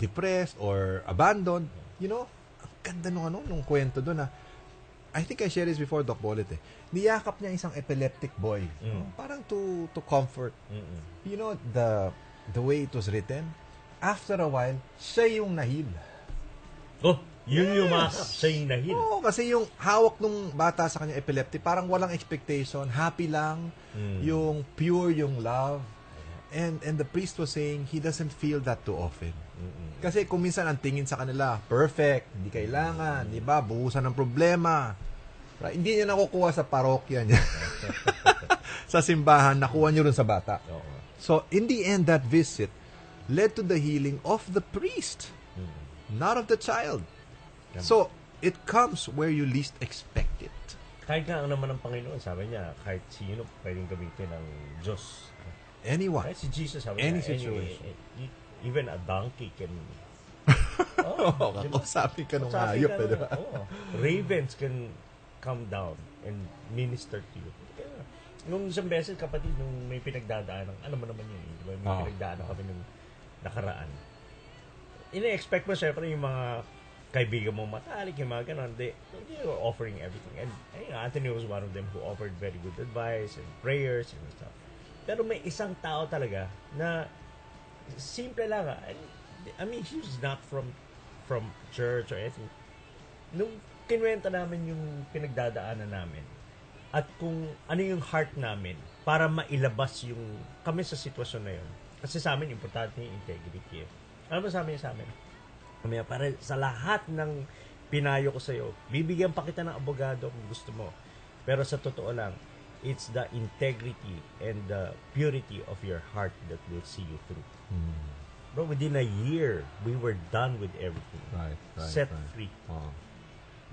depressed or abandoned. You know, ang ganda nung kwento doon. I think I shared this before, Doc Bolet eh. Niyakap niya isang epileptic boy. Parang to comfort. You know, the way it was written, after a while, siya yung nahil. Yun yung makap, siya yung nahil. Oo, kasi yung hawak nung bata sa kanya epileptic, parang walang expectation, happy lang, yung pure yung love. And the priest was saying, he doesn't feel that too often. Kasi kung minsan ang tingin sa kanila, perfect, hindi kailangan, di ba, buhusan ng problema. Right? Hindi niya nakukuha sa parokya niya. Sa simbahan, nakuha niyo rin sa bata. So, in the end, that visit led to the healing of the priest, not of the child. So, it comes where you least expect it. Kahit nga naman ng Panginoon, sabi niya, kahit sino pwedeng gamitin ng Diyos. Anyone. Kahit si Jesus, sabi Any niya, situation. even a donkey can... Sabi ka nung hayop, diba? Ravens can come down and minister to you. Kaya, nung isang beses, kapatid, nung may pinagdadaan, alam mo naman yun, diba? May pinagdaan kami nung nakaraan. Ina-expect mo, syempre, yung mga kaibigan mo matalik, yung mga ganon, they were offering everything. And Anthony was one of them who offered very good advice and prayers and stuff. Pero may isang tao talaga na simple lang. I mean, he was not from church or anything. Nung kinuwenta namin yung pinagdadaanan namin at kung ano yung heart namin para mailabas yung kami sa sitwasyon na yun. Kasi sa amin, importante yung integrity. Ano ba sabi niya sa amin? Para sa lahat ng pinayo ko sa'yo, bibigyan pa kita ng abogado kung gusto mo. Pero sa totoo lang, it's the integrity and the purity of your heart that will see you through. Bro, within a year, we were done with everything. Right. Set free.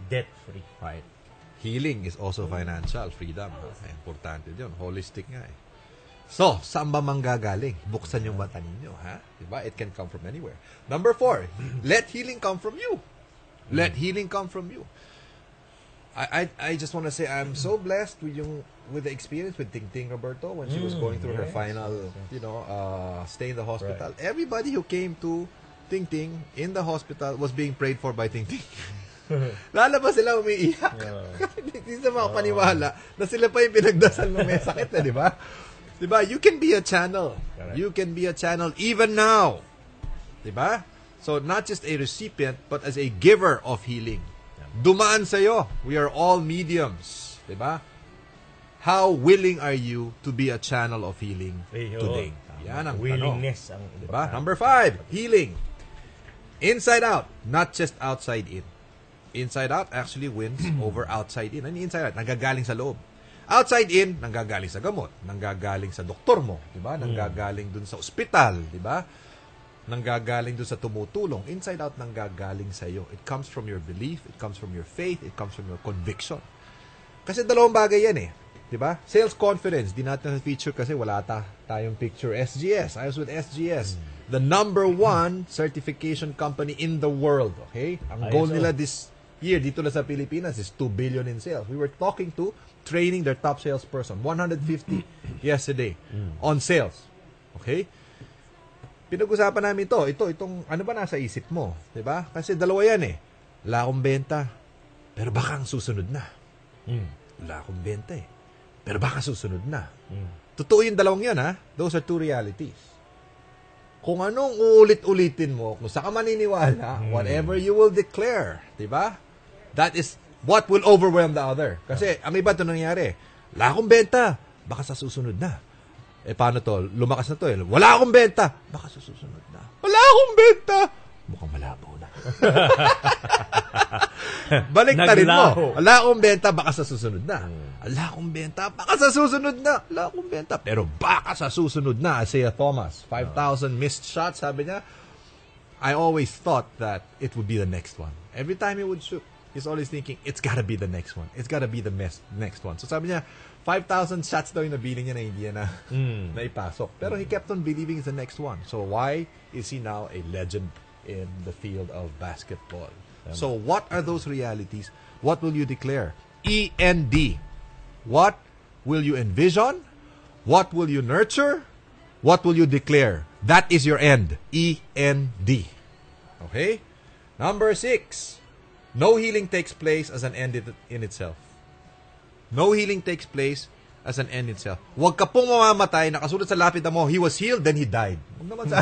Debt-free. Right. Healing is also financial freedom. Importante yun. Holistic nga eh. So, saan ba manggagaling? Buksan yung mata ninyo, ha? Diba? It can come from anywhere. Number 4, let healing come from you. Let healing come from you. I just want to say I'm so blessed with the experience with Ting Ting Roberto when she was going through her final, stay in the hospital. Right. Everybody who came to Ting Ting in the hospital was being prayed for by Ting Ting. Lalabas sila umiiyak. Hindi sila makapaniwala na sila pa yung pinagdasal ng may sakit, di ba? Diba? You can be a channel. Correct. You can be a channel even now. Diba? So, not just a recipient, but as a giver of healing. Dumaan sa'yo. We are all mediums. Diba? How willing are you to be a channel of healing today? Yan ang willingness ang diba? Number 5, healing. Inside out, not just outside in. Inside out actually wins over outside in. Ano inside out? Nanggagaling sa loob. Outside in, nanggagaling sa gamot, nanggagaling sa doktor mo, diba? Nanggagaling dun sa ospital, diba? Nanggagaling dun sa tumutulong. Inside out, nanggagaling sa iyo. It comes from your belief, it comes from your faith, it comes from your conviction. Kasi dalawang bagay yan eh. Diba? Sales confidence, di natin feature kasi wala tayong picture. SGS, I was with SGS. The number 1 certification company in the world. Okay? Ang goal nila this year, dito na sa Pilipinas, is 2 billion in sales. We were talking to, training their top salesperson. 150 yesterday on sales. Okay? Pinag-usapan namin itong ano ba nasa isip mo? Diba? Kasi dalawa yan eh. Wala akong benta, pero baka ang susunod na. Wala akong benta eh. Pero baka susunod na. Totoo yung dalawang yan, ha? Those are 2 realities. Kung anong uulit-ulitin mo, kung saan ka maniniwala, whatever you will declare, diba? That is what will overwhelm the other. Kasi, ang iba ito nangyari, wala akong benta, baka sa susunod na. Eh, paano to? Lumakas na to eh. Wala akong benta, baka sa susunod na. Wala akong benta, mukhang malabo na. Balik na rin mo. Wala akong benta, baka sa susunod na. Wala akong benta, baka sa susunod na. Wala akong benta, pero baka sa susunod na. Isaiah Thomas, 5,000 missed shots, sabi niya. I always thought that it would be the next one. Every time he would shoot, he's always thinking, it's gotta be the next one. It's gotta be the next one. So sabi niya, 5,000 shots daw yung nabili niya na hindi na naipasok. Pero he kept on believing it's the next one. So why is he now a legend in the field of basketball? So what are those realities? What will you declare? END. What will you envision? What will you nurture? What will you declare? That is your end. END. Okay? Number 6. No healing takes place as an end in itself. No healing takes place as an end itself. Huwag ka pong mamamatay, nakasulat sa lapida mo, he was healed, then he died. Huwag naman sa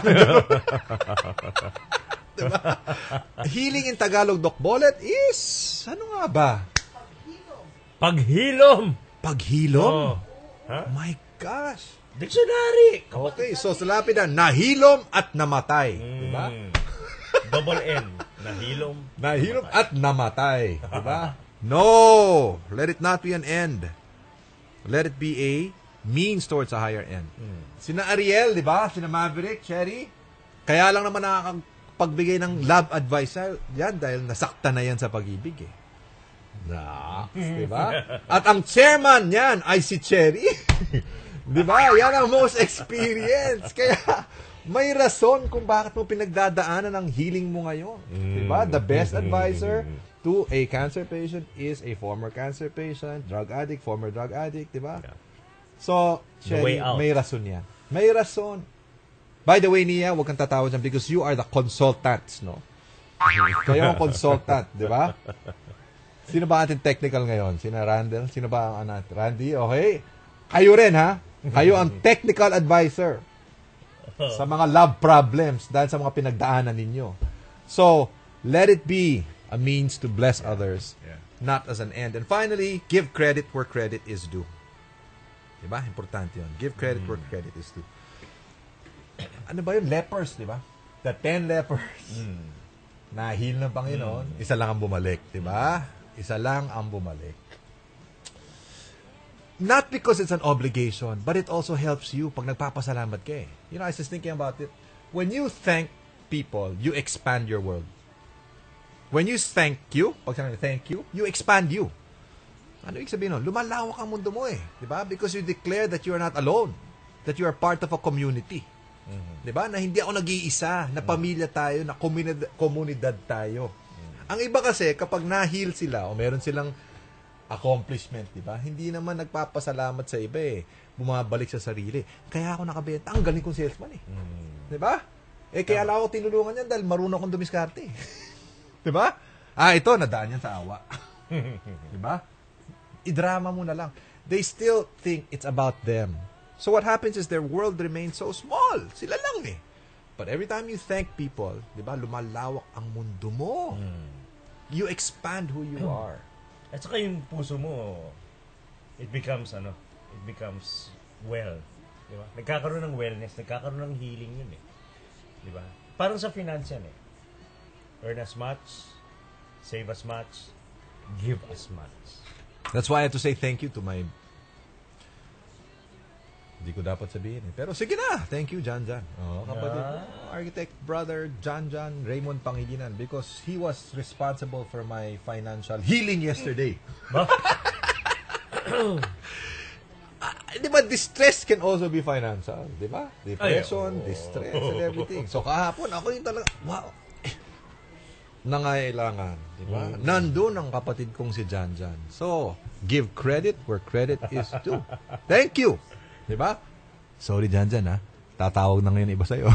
diba? Healing in Tagalog, Doc Bolet, is, ano nga ba? Paghilom. Paghilom? Oh. Huh? My gosh. Dictionary. Okay, so sa lapida, nahilom at namatay. Diba? Double N. Nahilom. Nahilom at namatay. Diba? No! Let it not be an end. Let it be a means towards a higher end. Sina Ariel, diba? Sina Maverick, Cherry. Kaya lang naman nakakapagbigay ng love advice yan dahil nasakta na yan sa pag-ibig eh. Diba? At ang chairman yan ay si Cherry. Diba? Yan ang most experience. Kaya may rason kung bakit mo pinagdadaanan ang healing mo ngayon. Diba? The best advisor to a cancer patient is a former cancer patient, drug addict, former drug addict, diba? Yeah. So, Cherry, may rason yan. May rason. By the way, Nia, huwag kang tatawa dyan because you are the consultants, no? Kayo ang consultant, diba? Sino ba ating technical ngayon? Sino Randall? Sino ba ang anak? Randy? Okay. Kayo rin, ha? Kayo ang technical advisor sa mga love problems dahil sa mga pinagdaanan ninyo. So, let it be a means to bless others, not as an end. And finally, give credit where credit is due. Diba? Importante yun. Give credit where credit is due. Ano ba yun? Lepers, diba? The 10 lepers. Na-heal ng Panginoon, isa lang ang bumalik. Diba? Isa lang ang bumalik. Not because it's an obligation, but it also helps you pag nagpapasalamat ka eh. You know, I was just thinking about it. When you thank people, you expand your world. When you thank you, pag sinabi thank you, you expand you. Ano ibig sabihin nun? Lumalawak ang mundo mo eh. Diba? Because you declare that you are not alone. That you are part of a community. Diba? Na hindi ako nag-iisa, na pamilya tayo, na komunidad tayo. Ang iba kasi, kapag na-heal sila, o meron silang accomplishment, diba? Hindi naman nagpapasalamat sa iba eh. Bumabalik sa sarili. Kaya ako nakabenta. Ang galing kong salesman eh. Diba? Eh, kaya lang ako tinulungan yan dahil marunong akong dumiskarte. Diba? Ito, nadaan yan sa awa. Diba? I-drama mo na lang. They still think it's about them. So what happens is their world remains so small. Sila lang eh. But every time you thank people, di ba, lumalawak ang mundo mo. You expand who you are. At saka yung puso mo, it becomes well. Di ba? Nagkakaroon ng wellness, nagkakaroon ng healing yun eh. Di ba? Parang sa finance yan eh. Earn as much, save as much, give as much. That's why I have to say thank you to my... Hindi ko dapat sabihin eh. Pero sige na, thank you, Jan. Kapatid, architect brother Jan Raymond Pangilinan, because he was responsible for my financial healing yesterday. Di ba, distress can also be financial, di ba? Depression, distress, and everything. So kahapon, ako yung talaga, wow, nangailangan, di ba? Nandun ang kapatid kong si Jan. So, give credit where credit is due. Thank you. Di ba? Sorry, Jan, ha? Tatawag na ngayon iba sa'yo.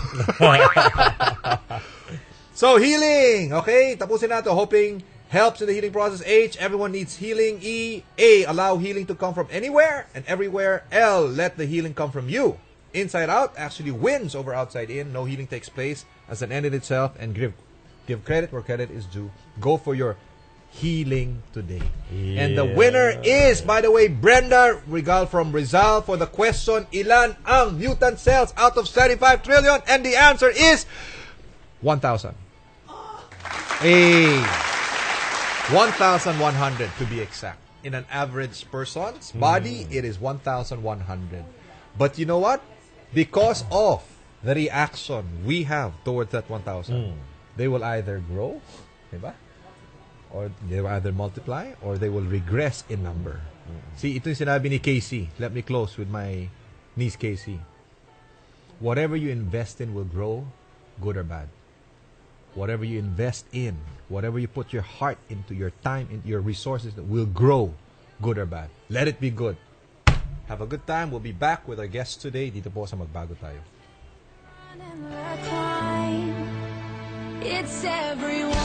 So, healing. Okay, tapusin natin. Hoping helps in the healing process. H, everyone needs healing. E, A, allow healing to come from anywhere and everywhere. L, let the healing come from you. Inside out actually wins over outside in. No healing takes place as an end in itself. And give credit where credit is due. Go for your healing today. Yeah. And the winner is, by the way, Brenda Regal from Rizal for the question, ilan ang mutant cells out of 75 trillion? And the answer is 1,000. 1,100 to be exact. In an average person's body, it is 1,100. But you know what? Because of the reaction we have towards that 1,000, they will either grow, diba? Or they will either multiply or they will regress in number. See, ito yung sinabi ni Casey. Let me close with my niece Casey. Whatever you invest in will grow, good or bad. Whatever you invest in, whatever you put your heart into, your time, into your resources, will grow, good or bad. Let it be good. Have a good time. We'll be back with our guests today. Dito po sa Magbago Tayo. It's everyone.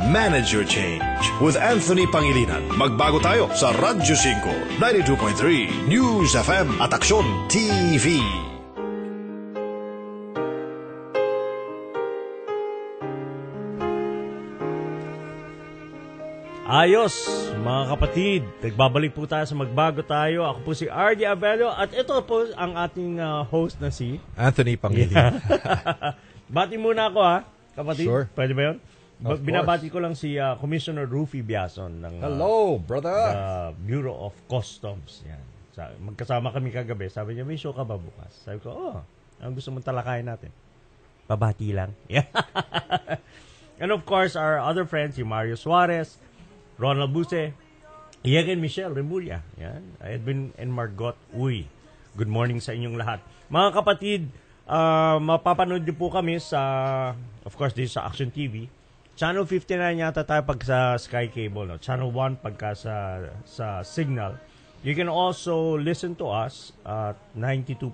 Manage your change with Anthony Pangilinan. Magbago tayo sa Radyo 5, 92.3, News FM at Aksyon TV. Ayos, mga kapatid. Nagbabalik po tayo sa Magbago Tayo. Ako po si RJ Abello at ito po ang ating host na si Anthony Pangilinan. Bati muna ako kapatid. Sure. Pwede ba yun? Of Binabati ko lang si Commissioner Rufy Biason ng Hello, brother. Bureau of Customs. Yan. Magkasama kami kagabi. Sabi niya, may show ka ba bukas? Sabi ko, ang gusto mong talakayin natin? Pabati lang. And of course, our other friends, si Mario Suarez, Ronald Buse, Iyan Michelle Remulla, yan. Edwin and Margot Uy. Good morning sa inyong lahat. Mga kapatid, mapapanood niyo po kami sa, of course, dito sa Action TV. Channel 59 yata tayo pag sa Sky Cable, no? Channel 1 pagka sa Signal. You can also listen to us at 92.3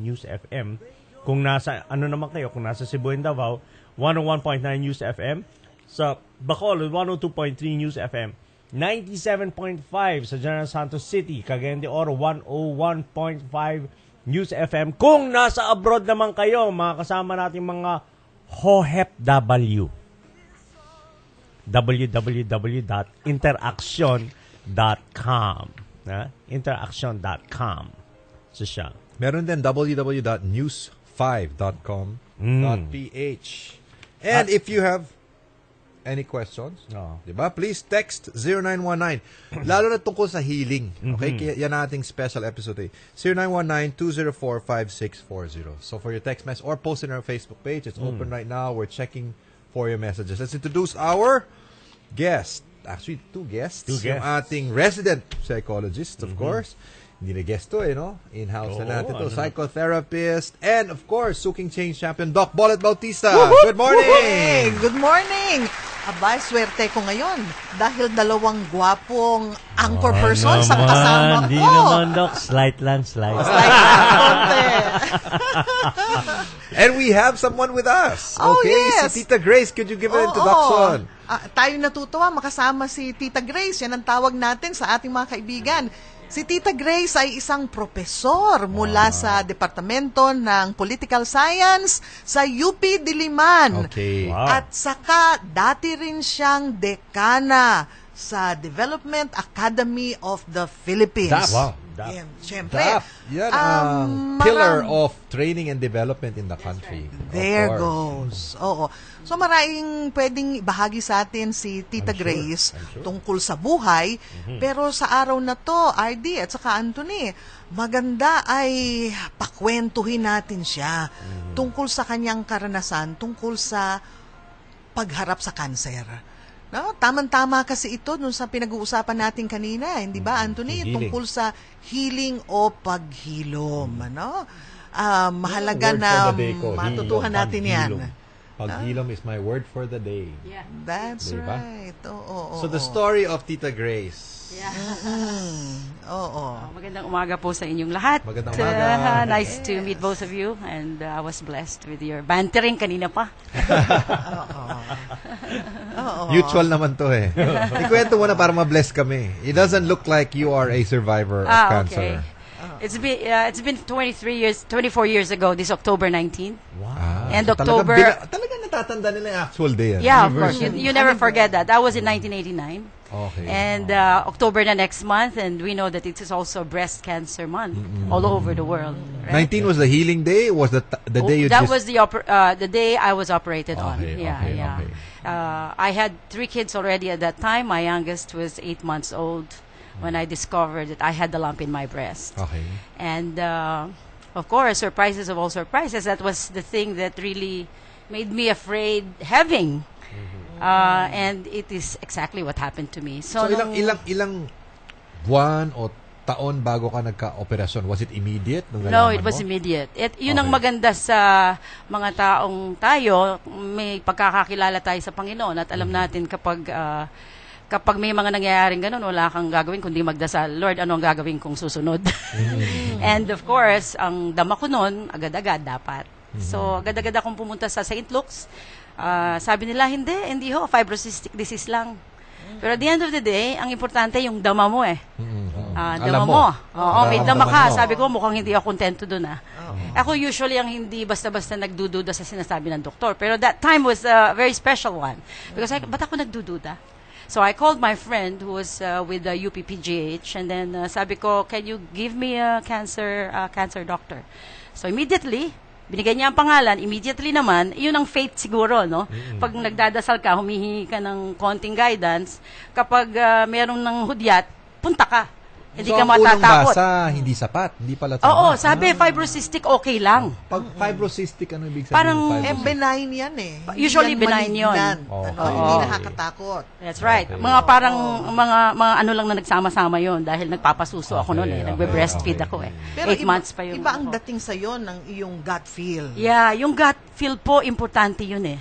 News FM. Kung nasa, naman kayo, kung nasa Cebu and Davao, 101.9 News FM. Sa Bacolod, 102.3 News FM. 97.5 sa General Santos City, Cagayan de Oro, 101.5 News FM. Kung nasa abroad naman kayo, mga kasama natin mga HOHEPW. www.interaction.com. Interaction.com. So siya. Meron din www.news5.com.ph. And if you have any questions, diba? Please text 0919. Lalo na tungkol sa healing. Okay? Kaya yan ating special episode. 0919-204-5640. So for your text message or post in our Facebook page, it's open right now. We're checking for your messages. Let's introduce our guest. Actually, two guests. Yung ating resident psychologist, of course. Hindi na guest to, no? In-house na natin to. Psychotherapist. And, of course, Suking Change Champion, Doc Bolet Bautista. Good morning! Hey, good morning! Abay, swerte ko ngayon. Dahil dalawang gwapong anchor persons ang kasama ko. Hindi naman, Doc. Slight lang. And we have someone with us. Oh, okay, yes. Si Tita Grace. Could you give an introduction? Tayo natutuwa makasama si Tita Grace. Yan ang tawag natin sa ating mga kaibigan. Si Tita Grace ay isang propesor mula sa Departamento ng Political Science sa UP Diliman. Okay. Wow. At saka dati rin siyang dekana sa Development Academy of the Philippines. DAP. Wow. DAP. Yan, syempre. DAP. Yan ang pillar marami- of training and development in the country. Of There course. goes. Oo. So maraming pwedeng bahagi sa atin si Tita I'm sure. Grace I'm sure. tungkol sa buhay. Pero sa araw na to, RD at saka Anthony, maganda ay pakwentuhin natin siya tungkol sa kanyang karanasan, tungkol sa pagharap sa kanser. No, tamang-tama kasi ito dun sa pinag-uusapan natin kanina, hindi ba Anthony? Healing. Tungkol sa healing o paghilom, ano? Mahalaga Word na for the day ko, matutuhan hilom, natin yan. paghilom. Paghilom is my word for the day. Yeah. That's Diba? right. Oo. So the story of Tita Grace. Yeah. Oo. Magandang umaga po sa inyong lahat. Magandang umaga. Nice to meet both of you, and I was blessed with your bantering kanina pa. Oo. Mutual naman to eh. Ikwento mo na para ma-bless kami. It doesn't look like you are a survivor of cancer. Okay. It's been 24 years ago, this October 19. Wow. And So October- Talaga natatanda nila yung actual day. Yeah, of course. You never forget that. That was in 1989. Okay. And October na next month, and we know that it is also breast cancer month all over the world. Right? 19 was the healing day? Was the day you That just... was the day I was operated on. Okay, Yeah, okay, yeah. okay. I had 3 kids already at that time. My youngest was 8 months old when I discovered that I had the lump in my breast. Okay. And of course, surprises of all surprises, that was the thing that really made me afraid having. And it is exactly what happened to me. So ilang buwan o taon bago ka nagka-operasyon? Was it immediate? Nung No, nalaman it was mo? immediate. Yun ang Okay. maganda sa mga taong tayo, may pagkakakilala tayo sa Panginoon at alam natin kapag may mga nangyayaring ganun, wala kang gagawin kundi magdasal, Lord, ano ang gagawin kong susunod? And of course, ang dama ko nun, agad-agad dapat. So, agad-agad akong pumunta sa St. Luke's. Sabi nila, hindi ho, fibrocystic disease lang. Pero at the end of the day, ang importante yung dama mo eh. Dama Alam mo. mo. Oo, may Alam dama ka. mo. Sabi ko, mukhang hindi ako kontento dun ah. Ako usually ang hindi basta-basta nagdududa sa sinasabi ng doktor. Pero that time was a very special one. Because ba't ako nagdududa? So I called my friend who was with the UPPGH, and then sabi ko, can you give me a cancer doctor? So immediately, binigay niya ang pangalan, immediately naman, yun ang faith siguro, no? Pag nagdadasal ka, humihingi ka ng konting guidance, kapag meron ng hudyat, punta ka. Hindi So, ka ang unang matatakot. basa, hindi sapat. Hindi pala Oo, sapat. sabi, fibrocystic okay lang. Pag fibrocystic, ano ibig sabihin? Parang, ng Eh, fibrocystic? benign yan eh. Usually Hindi yan benign yun. malignant. Okay. Hindi Oo. nakakatakot. That's right. Okay. Mga parang, mga ano lang na nagsama-sama yon dahil nagpapasuso ako noon eh. Okay, Nagbe-breastfeed okay. ako eh. Pero 8 months pa yun. Iba ang ako. dating sa'yo ng iyong gut feel. Yeah, yung gut feel po, importante yun eh.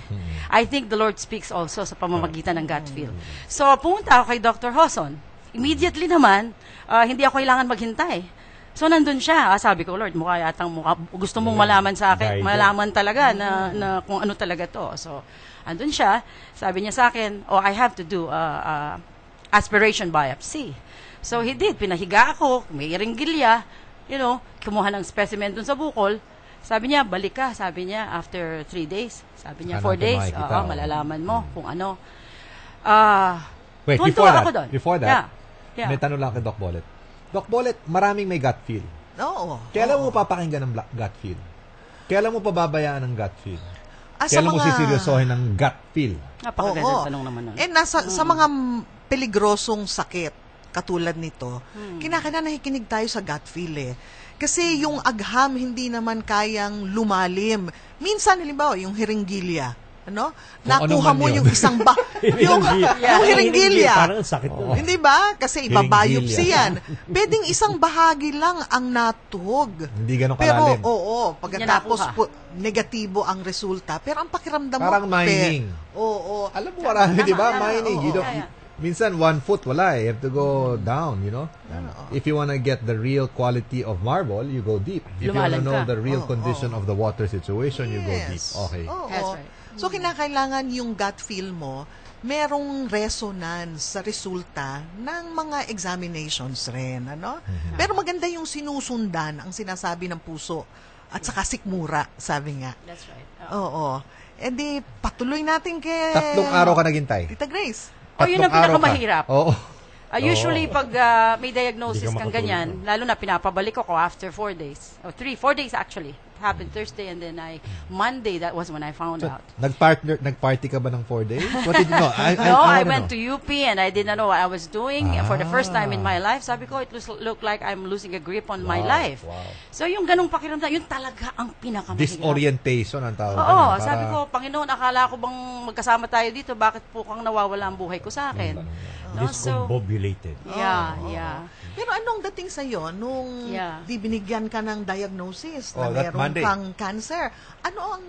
I think the Lord speaks also sa pamamagitan ng gut feel. So, pumunta ako kay Dr. Hoson. Immediately naman, hindi ako kailangan maghintay. So, nandun siya. Sabi ko, Lord, gusto mong malaman sa akin, Guide. malaman talaga na kung ano talaga to. So, andun siya. Sabi niya sa akin, I have to do aspiration biopsy. So, he did. Pinahiga ako, may ringgilya, kumuha ng specimen dun sa bukol. Sabi niya, balik ka. Sabi niya, after 3 days. Sabi niya, 4 Saan natin days. makikita, Oo, oh. malalaman mo kung ano. Wait, tuwan-tuwa ako doon. before that, Yeah. may tanong lang kay Doc Bolet. Doc Bolet, maraming may gut feel. Oo. Kailan mo papakinggan ng gut feel? Kailan mo pababayaan ng gut feel? Sa Kailan mo mga- siseryosohin ng gut feel? Napakagandang Oo. tanong naman nun. Sa mga peligrosong sakit, katulad nito, kinakailangan nakikinig tayo sa gut feel eh. Kasi yung agham hindi naman kayang lumalim. Minsan, halimbawa, yung hiringgilya, nakuha ano man mo yun. yung isang yung hiringgilya. Parang ang sakit nun. Hindi ba? Kasi ibabiopsy Hiringgilya. yan. Pwedeng isang bahagi lang ang natuhog. Hindi ganun Pero, kalalim. pagkatapos Yan nakuha. negatibo ang resulta. Pero ang pakiramdam mo, Parang mining. Oo. Alam mo, marami, di ba? tama. Mining. You don't, Yeah. minsan, 1 foot, wala eh. You have to go down, If you want to get the real quality of marble, you go deep. If you want to Lumalang know ka. the real condition of the water situation, you go deep. Yes. Okay. Oo. That's right. So, kinakailangan yung gut feel mo, merong resonance sa resulta ng mga examinations rin, ano? Pero maganda yung sinusundan ang sinasabi ng puso at saka sikmura, sabi nga. That's right. Oo. E di, patuloy natin kay... 3 araw ka naghintay. Tita Grace. Yun ang 3 araw ka. pinakamahirap. Oo. Usually, pag may diagnosis Hindi ka kang ganyan, lalo na pinapabalik ko after 4 days. Or 4 days actually. It happened Thursday and then Monday, that was when I found out. Nagparty ka ba ng 4 days? What did you know? I went to UP and I didn't know what I was doing. For the first time in my life, sabi ko, it looked like I'm losing a grip on my life. Wow. So yung ganong pakiramdam, yun talaga ang pinakamahirap. Disorientation ang tawag. Oo, sabi ko, Panginoon, akala ko bang magkasama tayo dito, bakit po kang nawawala ang buhay ko sa akin? No? So, Discombobulated. yeah. Pero anong dating sa'yo nung di binigyan ka ng diagnosis na that meron Monday. kang cancer? Ano ang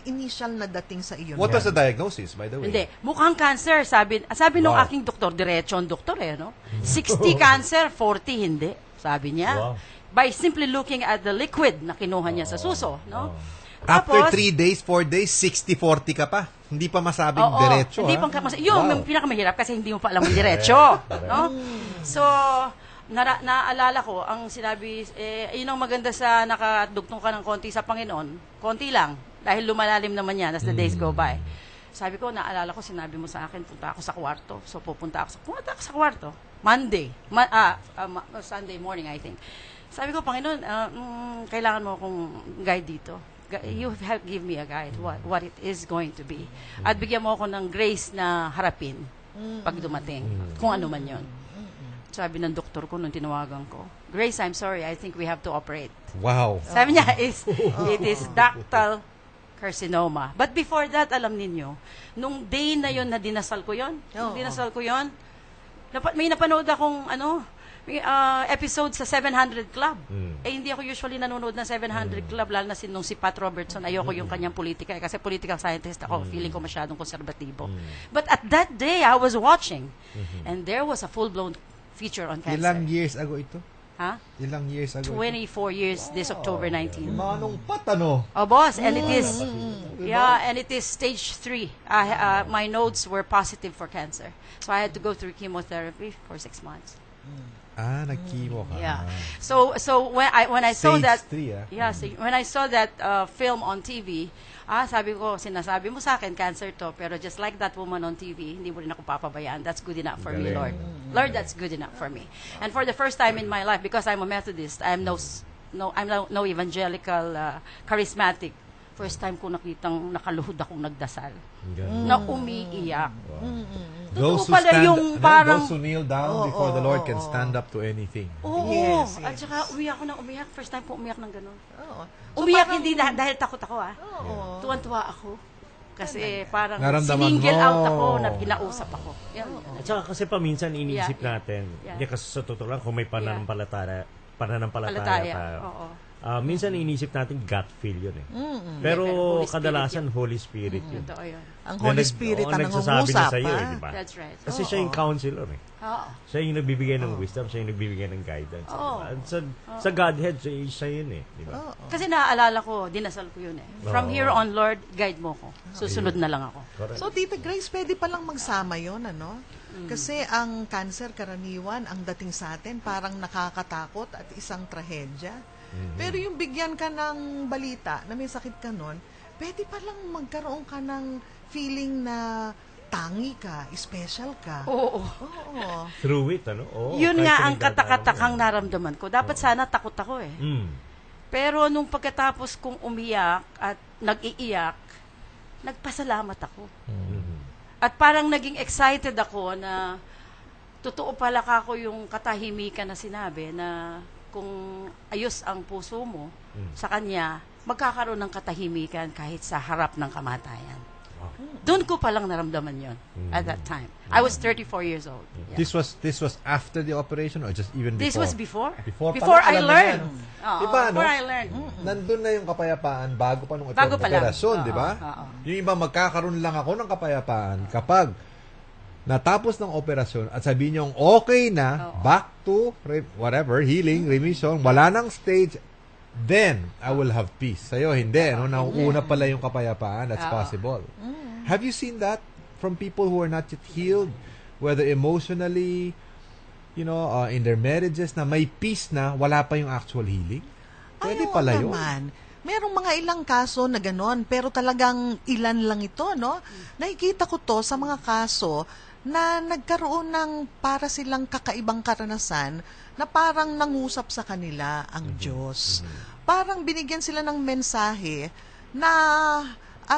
initial na dating sa iyo? What was the diagnosis, by the way? Hindi, mukhang cancer, sabi nung aking doktor, diretso ang doktor no? 60 cancer, 40 hindi, sabi niya. Wow. By simply looking at the liquid na kinuha niya sa suso, no? After 3 days, 4 days, 60-40 ka pa. Hindi pa masabing diretso. Hindi pang yung pinakamahirap kasi hindi mo pa alam ang diretso, no? So, naalala ko, ang sinabi, yun ang maganda sa nakadugtong ka ng konti sa Panginoon, konti lang, dahil lumalalim naman yan as the days go by. Sabi ko, naalala ko, sinabi mo sa akin, punta ako sa kwarto. So, pumunta ako sa kwarto. Monday. Sunday morning, I think. Sabi ko, Panginoon, kailangan mo akong guide dito. You have give me a guide what it is going to be. At bigyan mo ako ng grace na harapin pag dumating, kung ano man yon. Sabi ng doktor ko nung tinawagan ko, Grace, I'm sorry, I think we have to operate. Wow. Sabi niya, it is ductal carcinoma. But before that, alam ninyo, nung day na yon na dinasal ko yon, may napanood akong episode sa 700 Club. Hindi ako usually nanonood ng 700 Club, lalo na nung si Pat Robertson, ayoko yung kanyang politika, kasi political scientist ako, feeling ko masyadong konserbatibo. But at that day, I was watching, and there was a full-blown feature on cancer. Ilang years ago ito? Ha? Ilang years ago 24 years this October 19. Manong patano. Oh, boss, and it is, and it is stage 3. My nodes were positive for cancer. So I had to go through chemotherapy for 6 months. Nag-chemo ka. Yeah. So when I saw Stage that, 3, so when I saw that film on TV, sabi ko, sinasabi mo sa akin, cancer to, pero just like that woman on TV, hindi mo rin ako papabayaan. That's good enough for me, Lord. Lord, that's good enough for me. And for the first time in my life, because I'm a Methodist, I'm no evangelical, charismatic. First time ko nakitang nakaluhod akong nagdasal. Na umiiyak. Those who kneel down before the Lord can stand up to anything. Yes. At saka umiyak ako ng umiyak. First time ko umiyak ng ganun. So, Umiyak hindi dahil takot ako Tuwan-tuwa ako. Kasi parang Naramdaman siningil mo. out ako na kinausap ako. At saka kasi paminsan iniisip natin, hindi kasi sa totoo lang kung may pananampalataya tayo. Oo. Minsan iniisip natin gut feel yun Pero Holy Spirit kadalasan Holy Spirit yun. Totoo yun. Ang Holy Spirit ang nagsasabi na nangungusap, sa'yo, ha? di ba? That's right. Kasi siya yung counselor Oo. Siya yung nagbibigay ng wisdom, siya yung nagbibigay ng guidance. Oo. At sa Godhead, siya yun di ba? Kasi naaalala ko, dinasal ko yun From here on, Lord, guide mo ko. Susunod na lang ako. Correct. So, Tita Grace, pwede palang magsama yon ano? Kasi ang cancer, karaniwan, ang dating sa atin, parang nakakatakot at isang trahedya. Pero yung bigyan ka ng balita na may sakit ka nun, pwede palang magkaroon ka ng feeling na tangi ka, special ka. Oo. Through it, Yun nga ang katakatakang naramdaman ko. Dapat sana takot ako Pero nung pagkatapos kong umiyak at nag-iiyak, nagpasalamat ako. At parang naging excited ako na totoo pala kako yung katahimikan na sinabi na kung ayos ang puso mo sa Kanya, magkakaroon ng katahimikan kahit sa harap ng kamatayan. Doon ko palang naramdaman yon at that time. I was 34 years old. Yeah. This was after the operation or just even before? This was before. Before I alam mo learned. yan. Diba, Before I learned. Nandun na yung kapayapaan bago pa nung Bago pa lang. operasyon, di ba? Yung iba, magkakaroon lang ako ng kapayapaan kapag natapos ng operasyon at sabihin niyong okay na, back to whatever, healing, remission, wala nang stage, then I will have peace. Sa'yo, hindi. No? Nauuna pala yung kapayapaan. That's possible. Have you seen that from people who are not yet healed? Whether emotionally, in their marriages, na may peace na, wala pa yung actual healing? Pwede pala yun. Naman. Merong mga ilang kaso na ganon, pero talagang ilan lang ito, no? Nakikita ko to sa mga kaso na nagkaroon ng para silang kakaibang karanasan na parang nangusap sa kanila ang Diyos. Parang binigyan sila ng mensahe na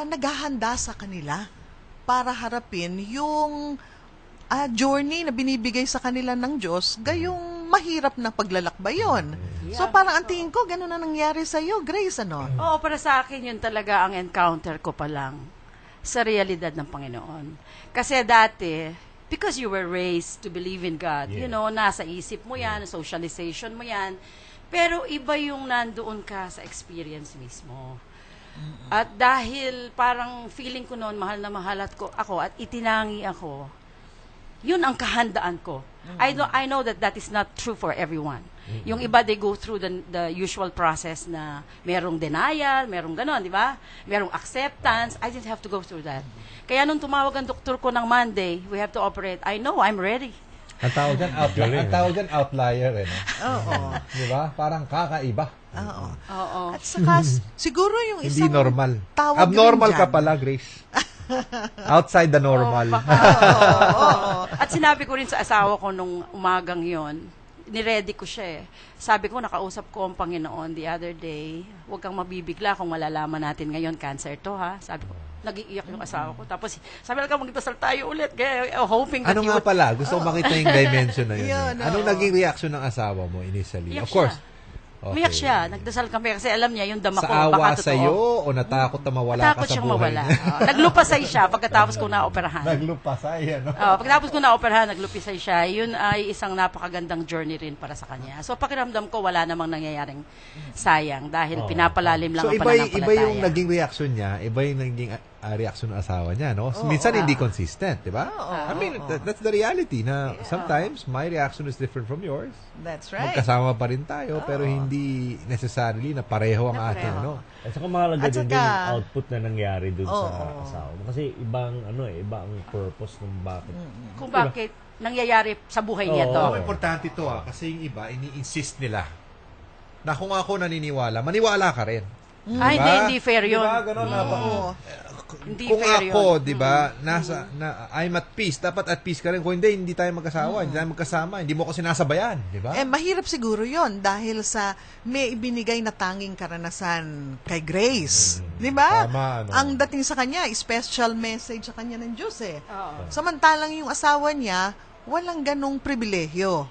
naghahanda sa kanila para harapin yung journey na binibigay sa kanila ng Diyos, gayong mahirap na paglalakbay yun. So parang ang tingin ko, gano'n na nangyari sa'yo, Grace, ano? Oo, para sa akin yun talaga ang encounter ko pa lang sa realidad ng Panginoon. Kasi dati, because you were raised to believe in God, nasa isip mo yan, socialization mo yan, pero iba yung nandoon ka sa experience mismo. At dahil parang feeling ko noon, mahal na mahal ako at itinangi ako, yun ang kahandaan ko. I know that is not true for everyone. Yung iba, they go through the usual process na merong denial, merong ganon, di ba? Merong acceptance. I didn't have to go through that. Kaya nung tumawag ang doktor ko ng Monday, we have to operate. I know, I'm ready. Ang tawag dyan, outlier. Oo. Di ba? Parang kakaiba. Oo. At saka, siguro yung isang Hindi normal. tawag Abnormal rin ka dyan. pala, Grace. Outside the normal. At sinabi ko rin sa asawa ko nung umagang yon, niready ko siya eh. Sabi ko, nakausap ko ang Panginoon the other day, huwag kang mabibigla kung malalaman natin ngayon, cancer to ha. Sabi ko, nag-iiyak yung asawa ko. Tapos, sabi lang ka, magdasal tayo ulit. Kaya, hoping that Ano nga pala? Gusto ko makita yung dimension na yun. Yun, Anong naging reaction ng asawa mo initially? Iyak Of course. siya. Umiyak siya. Nagdasal kami kasi alam niya yung dama ko. Sa awa baka totoo. sa'yo o natakot na mawala Natakot ka sa siyang buhay mawala. niya? Naglupasay siya pagkatapos ko na-operahan. Naglupasay, ano? Pagkatapos ko na-operahan, naglupisay siya. Yun ay isang napakagandang journey rin para sa kanya. So, pakiramdam ko, wala namang nangyayaring sayang dahil pinapalalim lang So, ang iba pananampalataya. yung naging reaction niya, iba yung naging reaction ng asawa niya, no? Minsan hindi consistent, di ba? I mean, that's the reality na sometimes my reaction is different from yours. That's right. Magkasama pa rin tayo, pero hindi necessarily na pareho ang ating, ano? At saka mahalaga At din saka- yung output na nangyari dun sa asawa mo. Kasi ibang purpose ng bakit. Kung bakit nangyayari sa buhay niya to. Oo. Importante ito kasi yung iba, ini-insist nila na kung ako naniniwala, maniwala ka rin. Ay, hindi fair yun. Diba? Ganun na ba? Hindi Kung fair ako, yun. di ba, I'm at peace, dapat at peace ka rin. Kung hindi tayo magkasawa, hindi tayo magkasama, hindi mo ako sinasabayan, di ba? Mahirap siguro yon dahil sa may ibinigay na tanging karanasan kay Grace. Di ba? Tama, ano. Ang dating sa kanya, special message sa kanya ng Diyos eh. Oo. Samantalang yung asawa niya, walang ganong pribilehyo.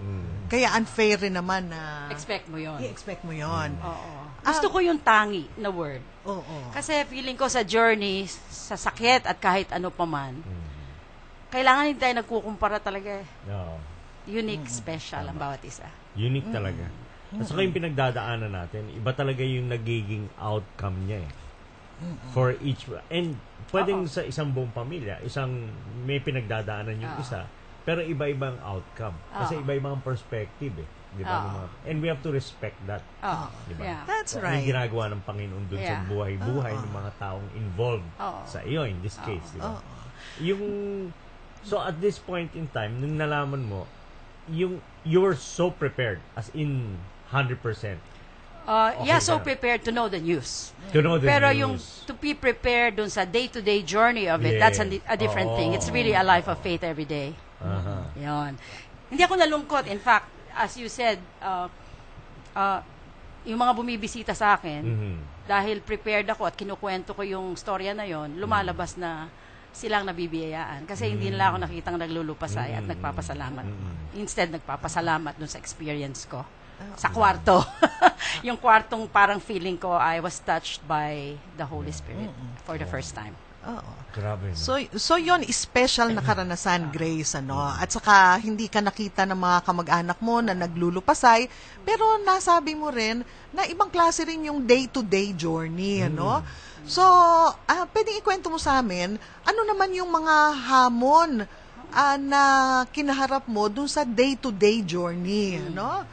Kaya unfair rin naman na Expect mo yun. i-expect mo yon. Oo. Gusto ko yung tangi na word. Oo. Kasi feeling ko sa journey, sa sakit at kahit ano pa man, kailangan hindi tayo nagkukumpara talaga. Oo. Unique, special ang bawat isa. Unique talaga. At saka yung pinagdadaanan natin, iba talaga yung nagiging outcome niya eh. For each, and pwedeng sa isang buong pamilya, may pinagdadaanan yung isa, pero iba-ibang outcome. Kasi iba-ibang perspective eh. Di ba? And we have to respect that. Di ba? Yeah. That's Yung right. ginagawa ng Panginoon dun sa buhay-buhay ng mga taong involved sa iyo in this case. Di ba? So at this point in time, nung nalaman mo, you were so prepared, as in 100%. So prepared to know the news. To know the Pero news. yung to be prepared dun sa day-to-day journey of it, that's a different thing. It's really a life of faith every day. Yun. Hindi ako nalungkot. In fact, as you said, yung mga bumibisita sa akin, dahil prepared ako at kinukwento ko yung storya na yon, lumalabas na silang nabibiyayaan. Kasi hindi nila ako nakitang naglulupasay at nagpapasalamat. Instead, nagpapasalamat dun sa experience ko. Sa kwarto. Yung kwartong parang feeling ko, I was touched by the Holy Spirit for the first time. Oo. Grabe. No? So yon special na karanasan, Grace, ano? At saka hindi ka nakita ng mga kamag-anak mo na naglulupasay, pero nasabi mo rin na ibang klase rin yung day-to-day journey, ano? So, pwedeng ikwento mo sa amin, ano naman yung mga hamon na kinaharap mo dun sa day-to-day journey, no?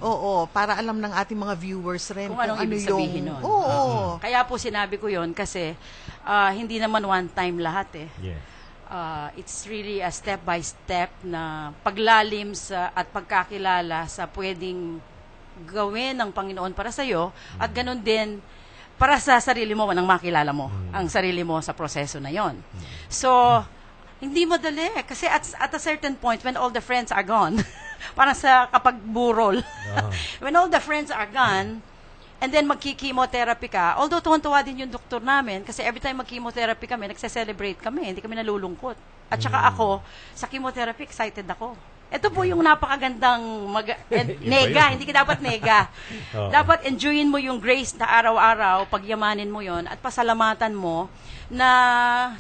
Oo, para alam ng ating mga viewers rin Kung anong ibig sabihin nun. Oo. Kaya po sinabi ko yon kasi hindi naman one time lahat eh. Yes. It's really a step-by-step na paglalim at pagkakilala sa pwedeng gawin ng Panginoon para sa'yo at ganun din para sa sarili mo nang makilala mo ang sarili mo sa proseso na yon. So, hindi madali kasi at a certain point when all the friends are gone, parang sa kapag burol, when all the friends are gone, and then magki-chemotherapy ka, although tuwan-tuwa din yung doktor namin, kasi every time mag-chemotherapy kami, nagse-celebrate kami, hindi kami nalulungkot. At saka ako, sa chemotherapy, excited ako. Ito po yung napakagandang nega, hindi ka dapat nega. Dapat enjoyin mo yung grace na araw-araw, pagyamanin mo yon at pasalamatan mo na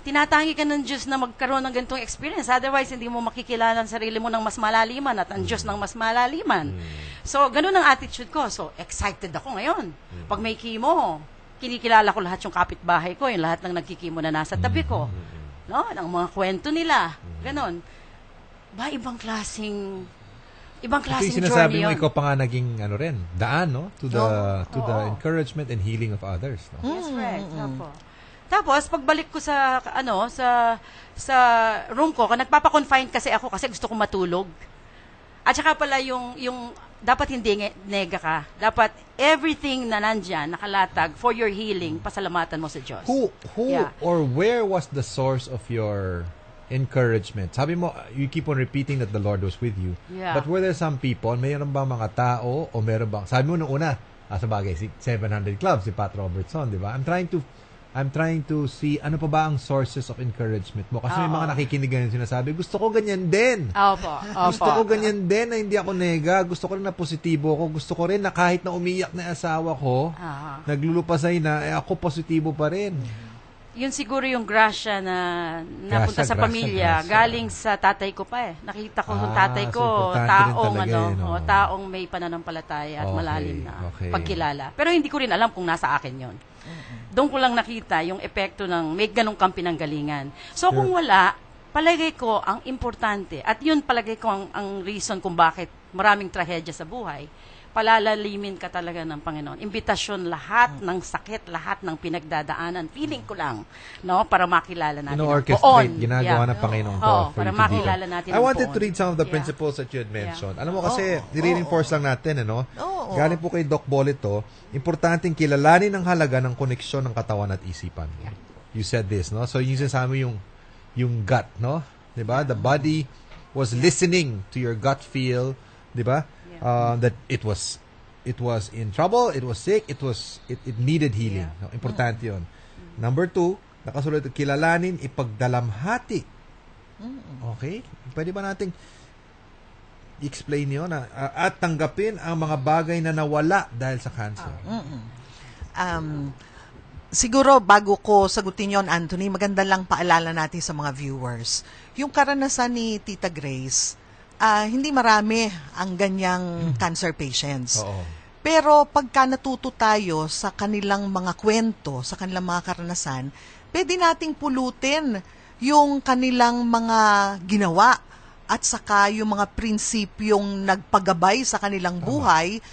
tinatangi ka ng Diyos na magkaroon ng ganitong experience. Otherwise, hindi mo makikilala ang sarili mo ng mas malaliman at ang Diyos ng mas malaliman. So, ganun ang attitude ko. So, excited ako ngayon. Pag may chemo, kinikilala ko lahat yung kapitbahay ko, yung lahat ng nagkikimo na nasa tabi ko. No? Ang mga kwento nila. Ganon. Ibang klaseng sinasabi journey mo, yun. ikaw pa nga naging daan, no? To the encouragement and healing of others, no? That's right. Tapos pagbalik ko sa sa room ko, nagpapa-confine kasi ako kasi gusto ko matulog. At saka pala yung dapat hindi nega ka. Dapat everything na nandyan, nakalatag for your healing, pasalamatan mo sa Diyos. Who or where was the source of your encouragement? Sabi mo, you keep on repeating that the Lord was with you. Yeah. But were there some people, mayroon bang mga tao, o mayroon bang, sabi mo nung una, sa bagay, si 700 Club, si Pat Robertson, di ba? I'm trying to see, ano pa ba ang sources of encouragement mo? Kasi may mga nakikinig ganyan sinasabi, gusto ko ganyan din. Gusto ko ganyan din na hindi ako nega. Gusto ko rin na positibo ako. Gusto ko rin na kahit na umiyak na asawa ko, naglulupasay na, ako positibo pa rin. Yun siguro yung grasya na napunta sa pamilya. Galing sa tatay ko pa eh. Nakita ko yung tatay ko, taong may pananampalataya at malalim na pagkilala. Pero hindi ko rin alam kung nasa akin yun. Doon ko lang nakita yung epekto ng may ganong kang pinanggalingan. So kung wala, palagay ko ang importante, at yun palagay ko ang reason kung bakit maraming trahedya sa buhay, palalalimin ka talaga ng Panginoon. Imbitasyon lahat ng sakit, lahat ng pinagdadaanan. Feeling ko lang, no, para makilala natin ang orchestrate, ginagawa ng Panginoon to. Para makilala natin I wanted to read some of the principles that you had mentioned. Alam mo kasi, nire-reinforce lang natin, ano? Galing po kay Doc Bollet to, importanteng kilalanin ang halaga ng koneksyon ng katawan at isipan. You said this, no? So, yung sinasabi mo yung gut, no? Diba? The body was listening to your gut feel, diba? That it was in trouble, it was sick, it needed healing. No, importante 'yon. Number 2, nakasulat, kilalanin, ipagdalamhati. Okay? Pwede ba nating explain 'yon at tanggapin ang mga bagay na nawala dahil sa cancer? Siguro bago ko sagutin 'yon, Anthony, maganda lang paalala natin sa mga viewers. Yung karanasan ni Tita Grace, hindi marami ang ganyang cancer patients. Pero pagka natuto tayo sa kanilang mga kwento, sa kanilang mga karanasan, pwede nating pulutin yung kanilang mga ginawa at saka yung mga prinsipyong nagpagabay sa kanilang buhay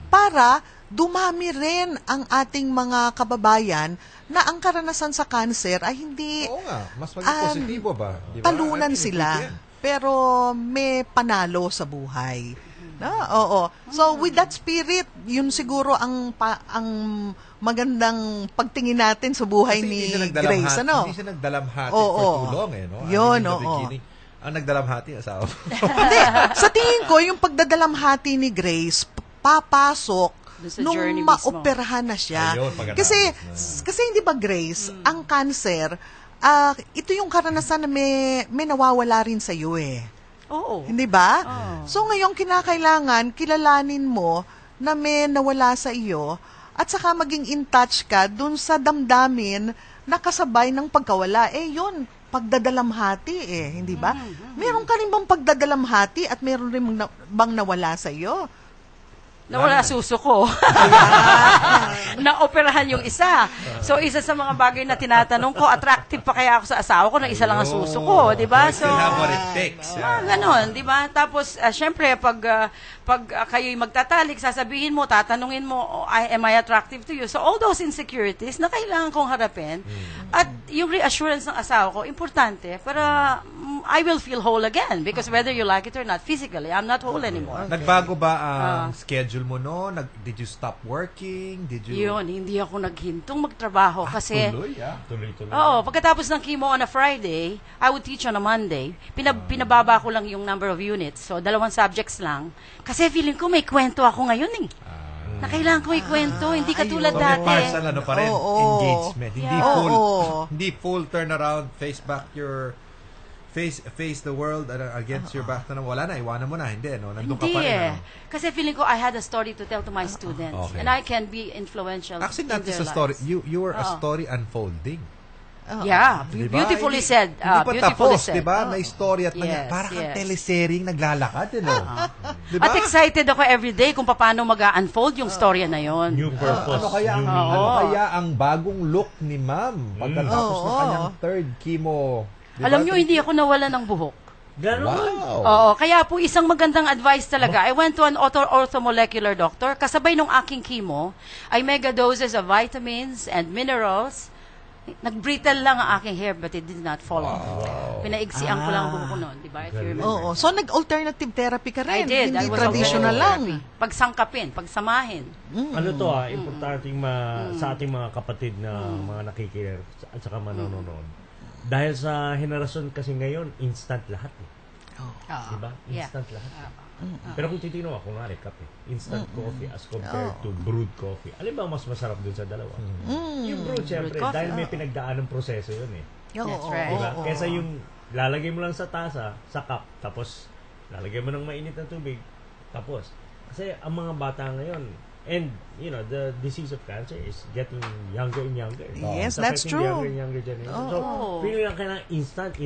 para dumami rin ang ating mga kababayan na ang karanasan sa cancer ay hindi mas maging positibo ba? Diba? Talunan sila. Pero may panalo sa buhay. No? Oo. So with that spirit, yun siguro ang magandang pagtingin natin sa buhay ni Grace, ano? Hindi siya nagdalamhati for too long, eh, no? Yun, ang nagdalamhati asawa. Hindi, sa tingin ko yung pagdadalamhati ni Grace papasok nung maoperahan na siya. Ayun, kasi hindi ba, Grace, ang cancer, ito yung karanasan na may nawawala rin sa iyo eh. Oo. Hindi ba? So ngayon kinakailangan kilalanin mo na may nawala sa iyo at saka maging in touch ka dun sa damdamin na kasabay ng pagkawala. Yun, pagdadalamhati hindi ba? Meron ka rin bang pagdadalamhati at meron rin bang nawala sa iyo? nawala suso ko. Naoperahan yung isa. So, isa sa mga bagay na tinatanong ko, attractive pa kaya ako sa asawa ko na isa lang ang suso ko, di ba? So, have what it takes. ganon, di ba? Tapos, syempre, pag kayo'y magtatalik, sasabihin mo, tatanungin mo, am I attractive to you? So, all those insecurities na kailangan kong harapin. At yung reassurance ng asawa ko, importante para I will feel whole again. Because whether you like it or not, physically, I'm not whole anymore. Nagbago ba ang schedule mo no? Did you stop working? Did you... Yun, hindi ako naghintong magtrabaho kasi... Tuloy-tuloy. Oo, pagkatapos ng chemo on a Friday, I would teach on a Monday. Pinababa ko lang yung number of units. So, 2 subjects lang. Kasi feeling ko may kwento ako ngayon eh. Na kailangan ko ikwento, hindi katulad dati. Partial pa rin, engagement. Hindi Yeah. full, hindi full turnaround, face the world against your back na wala na, iwanan mo na, hindi, no? Nandun ka Hindi pa rin, eh. ano? Kasi feeling ko I had a story to tell to my students. Okay. And I can be influential Actually, in not their just a story. lives. You were a story unfolding. Yeah, Diba? beautifully said. Hindi pa Beautifully tapos, said. di ba? May story at Yes, parang yes. teleseryeng naglalakad, no? Di ba? At excited ako everyday kung paano mag-unfold yung storya na yon. New purpose. Ano kaya ang bagong look ni Ma'am pagkatapos ng kanyang third chemo? Di ba? Alam nyo, hindi ako nawala ng buhok. Ganon. Wow. Oo, kaya po isang magandang advice talaga. I went to an orthomolecular doctor. Kasabay nung aking chemo ay mega doses of vitamins and minerals. Nag-brittle lang ang aking hair but it did not fall off. Pinaigsian ko lang ang buhok ko noon, di ba? If you remember. Oo. So, nag-alternative therapy ka I rin. did. Hindi I was traditional alternative lang. therapy. Pagsangkapin, pagsamahin. Ano to importante sa ating mga kapatid na mga nakikinig at saka manonood. Dahil sa henerasyon kasi ngayon, instant lahat. Diba? Instant lahat. Pero kung titignan mo, kunwari, kape. Instant coffee as compared to brewed coffee. Alin ba ang mas masarap dun sa dalawa? Yung brewed, syempre, coffee. dahil may pinagdaan ng proseso yun eh. That's right. Diba? Kesa yung lalagay mo lang sa tasa, sa cup, tapos lalagay mo ng mainit na tubig, tapos. Kasi ang mga bata ngayon, and, you know, the disease of cancer is getting younger and younger. Yes, It's that's affecting true. Younger and younger generation. So, feeling lang kailangan instant.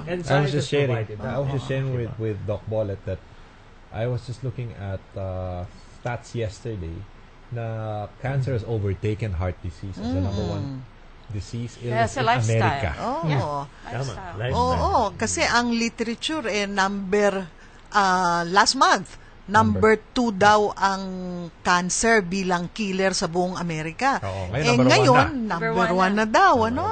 And I was just sharing. provided that. I was just sharing with Doc Bollet that I was just looking at stats yesterday na cancer has overtaken heart disease as the number one disease illness Yes, a in lifestyle. America. Oo. Tama. Lifestyle. Oo, kasi ang literature last month, number 2 daw ang cancer bilang killer sa buong Amerika. Oo, ngayon, number ngayon, one number Number 1 na daw, ano?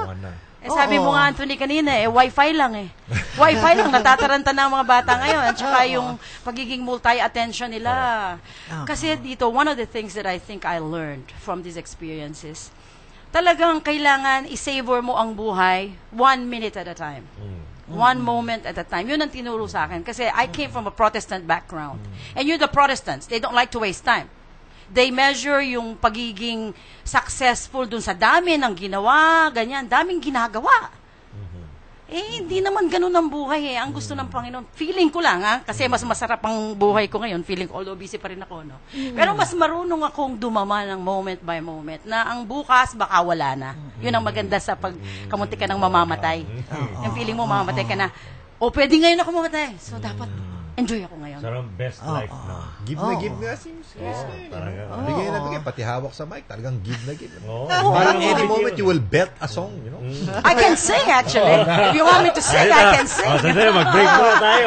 Sabi mo nga, Anthony, kanina, Wi-Fi lang eh. Wi-Fi lang, natataranta na ang mga bata ngayon. At saka yung pagiging multi-attention nila. Kasi dito, one of the things that I think I learned from these experiences, talagang kailangan i-savor mo ang buhay 1 minute at a time. 1 moment at a time. Yun ang tinuro sa akin. Kasi I came from a Protestant background. And you're the Protestants. They don't like to waste time. They measure yung pagiging successful dun sa dami ng ginawa, ganyan. Daming ginagawa. Hindi naman ganun ang buhay eh. Ang gusto ng Panginoon, feeling ko lang kasi mas masarap ang buhay ko ngayon. Feeling ko, although busy pa rin ako, no? Pero mas marunong akong dumama ng moment by moment na ang bukas baka wala na. Yun ang maganda sa pagkamunti ka ng mamamatay. Yung feeling mo mamamatay ka na, pwede ngayon ako mamatay. So, dapat enjoy ako ngayon. Sarang best life na. Give na give nga si bigay na bigay, pati hawak sa mic, talagang give na give. Parang any moment you will belt a song, you know? I can sing actually. If you want me to sing, I can sing. Sandali, mag-break muna tayo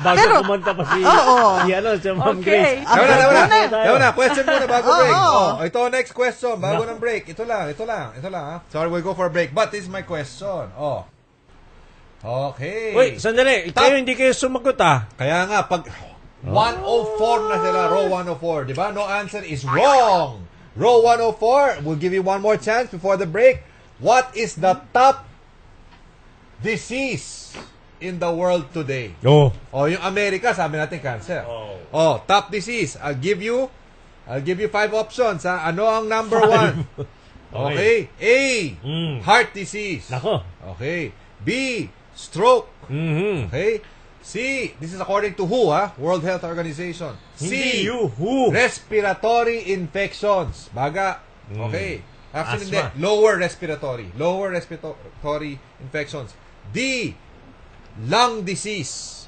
bago kumanta pa si Ma'am Okay. Grace. Ewan na, question muna bago break. Ito next question, bago ng break. Ito lang. Sorry, we'll go for a break. But this is my question. Okay. Uy, sandali. Hindi kayo sumagot Kaya nga, pag 104 na sila, row 104, di ba? No answer is wrong. Row 104, we'll give you one more chance before the break. What is the top disease in the world today? Yung Amerika, sabi natin cancer. Top disease. I'll give you 5 options. Ano ang number 1? Okay. A, heart disease. Nako. Okay. B, stroke. Okay. C, this is according to WHO, World Health Organization. C, WHO. Respiratory infections. Baga. Okay. Actually, hindi. Asthma. Lower respiratory infections. D, lung disease.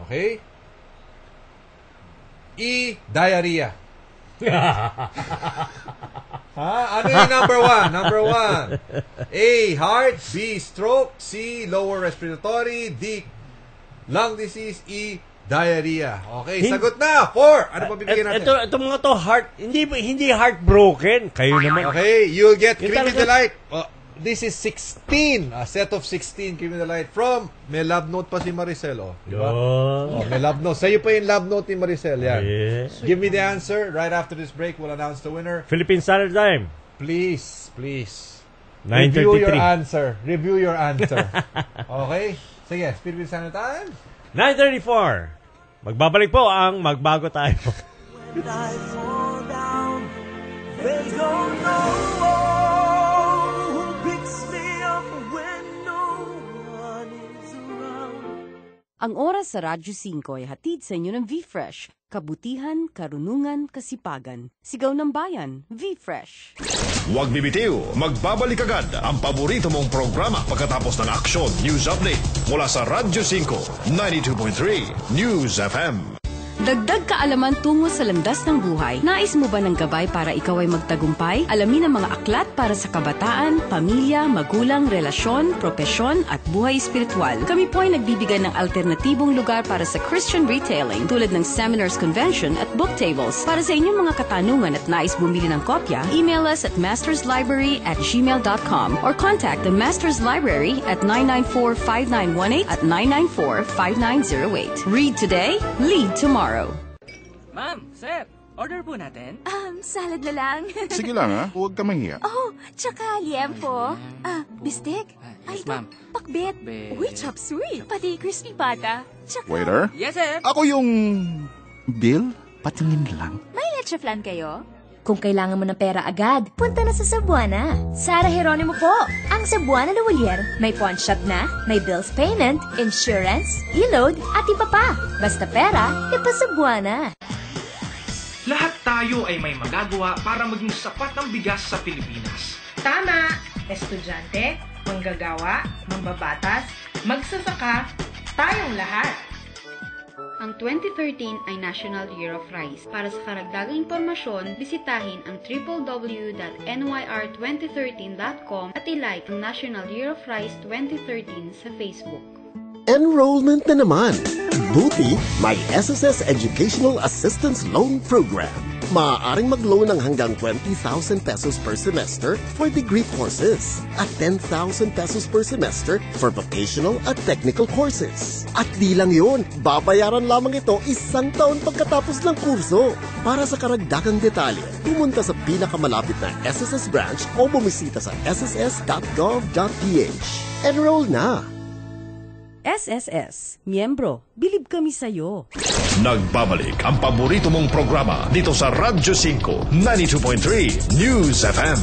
Okay. E. Diarrhea. Ano yung number one? Number one. A. Heart. B. Stroke. C. Lower respiratory. D. Lung disease. E. Diarrhea. Okay, sagot na. 4. Ano pa bibigyan natin? Ito mga to heart, hindi heartbroken. Kayo naman. Okay, you'll get Creamy Delight. This is 16. A set of 16 Creamy Delight from may love note pa si Maricel. Diba? May love note. Sa'yo pa yung love note ni Maricel. Yan. Yes. Give me the answer. Right after this break, we'll announce the winner. Philippine Standard Time. Please. 9:33. Review your answer. Okay? Sige, Philippine Standard Time. 9:34. Magbabalik po ang Magbago Tayo. When I fall down, they don't know who picks me up when no one is around. Ang oras sa Radyo 5 ay hatid sa inyo ng V-Fresh. Kabutihan, karunungan, kasipagan. Sigaw ng bayan, V-Fresh. Huwag bibitiw, magbabalik agad ang paborito mong programa pagkatapos ng aksyon news update mula sa Radyo 5, 92.3 News FM. Dagdag kaalaman tungo sa landas ng buhay. Nais mo ba ng gabay para ikaw ay magtagumpay? Alamin ang mga aklat para sa kabataan, pamilya, magulang, relasyon, propesyon at buhay espiritual. Kami po ay nagbibigay ng alternatibong lugar para sa Christian retailing tulad ng seminars, convention at book tables. Para sa inyong mga katanungan at nais bumili ng kopya, email us at masterslibrary@gmail.com or contact the Masters Library at 994-5918 at 994-5908. Read today, lead tomorrow. Ma'am, sir, order po natin. Salad na lang. Sige lang ha, huwag ka mahiya. Oh, tsaka liempo. Bistek. Ay, Yes, ma'am. pakbet. Uy, chop suey. Pati crispy pata. Tsaka... Waiter? Yes, sir. Ako yung... Bill? Patingin lang. May leche flan kayo? Kung kailangan mo ng pera agad, punta na sa Cebuana. Sara Geronimo po. Ang Cebuana Lawalier. May pawn shop na, may bills payment, insurance, e-load, at iba pa. Basta pera, ipa Cebuana. Lahat tayo ay may magagawa para maging sapat ng bigas sa Pilipinas. Tama! Estudyante, manggagawa, mambabatas, magsasaka, tayong lahat. Ang 2013 ay National Year of Rice. Para sa karagdagang impormasyon, bisitahin ang www.nyr2013.com at ilike ang National Year of Rice 2013 sa Facebook. Enrollment na naman! Buti, may SSS Educational Assistance Loan Program. Maaaring mag-loan ng hanggang 20,000 pesos per semester for degree courses at 10,000 pesos per semester for vocational at technical courses. At di lang yun, babayaran lamang ito 1 taon pagkatapos ng kurso. Para sa karagdagang detalye, pumunta sa pinakamalapit na SSS branch o bumisita sa sss.gov.ph. Enroll na! SSS. Miyembro, bilib kami sa'yo. Nagbabalik ang paborito mong programa dito sa Radyo 5, 92.3 News FM.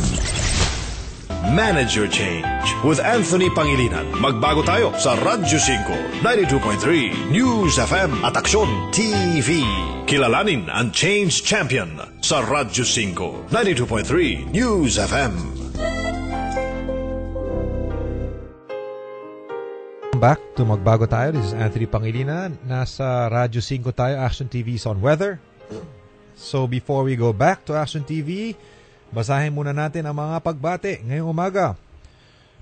Manage your change with Anthony Pangilinan. Magbago tayo sa Radyo 5, 92.3 News FM at Aksyon TV. Kilalanin ang Change Champion sa Radyo 5, 92.3 News FM. Back to Magbago Tayo. This is Anthony Pangilinan. Nasa Radyo 5 tayo. Action TV is on weather. So before we go back to Action TV, basahin muna natin ang mga pagbate ngayong umaga.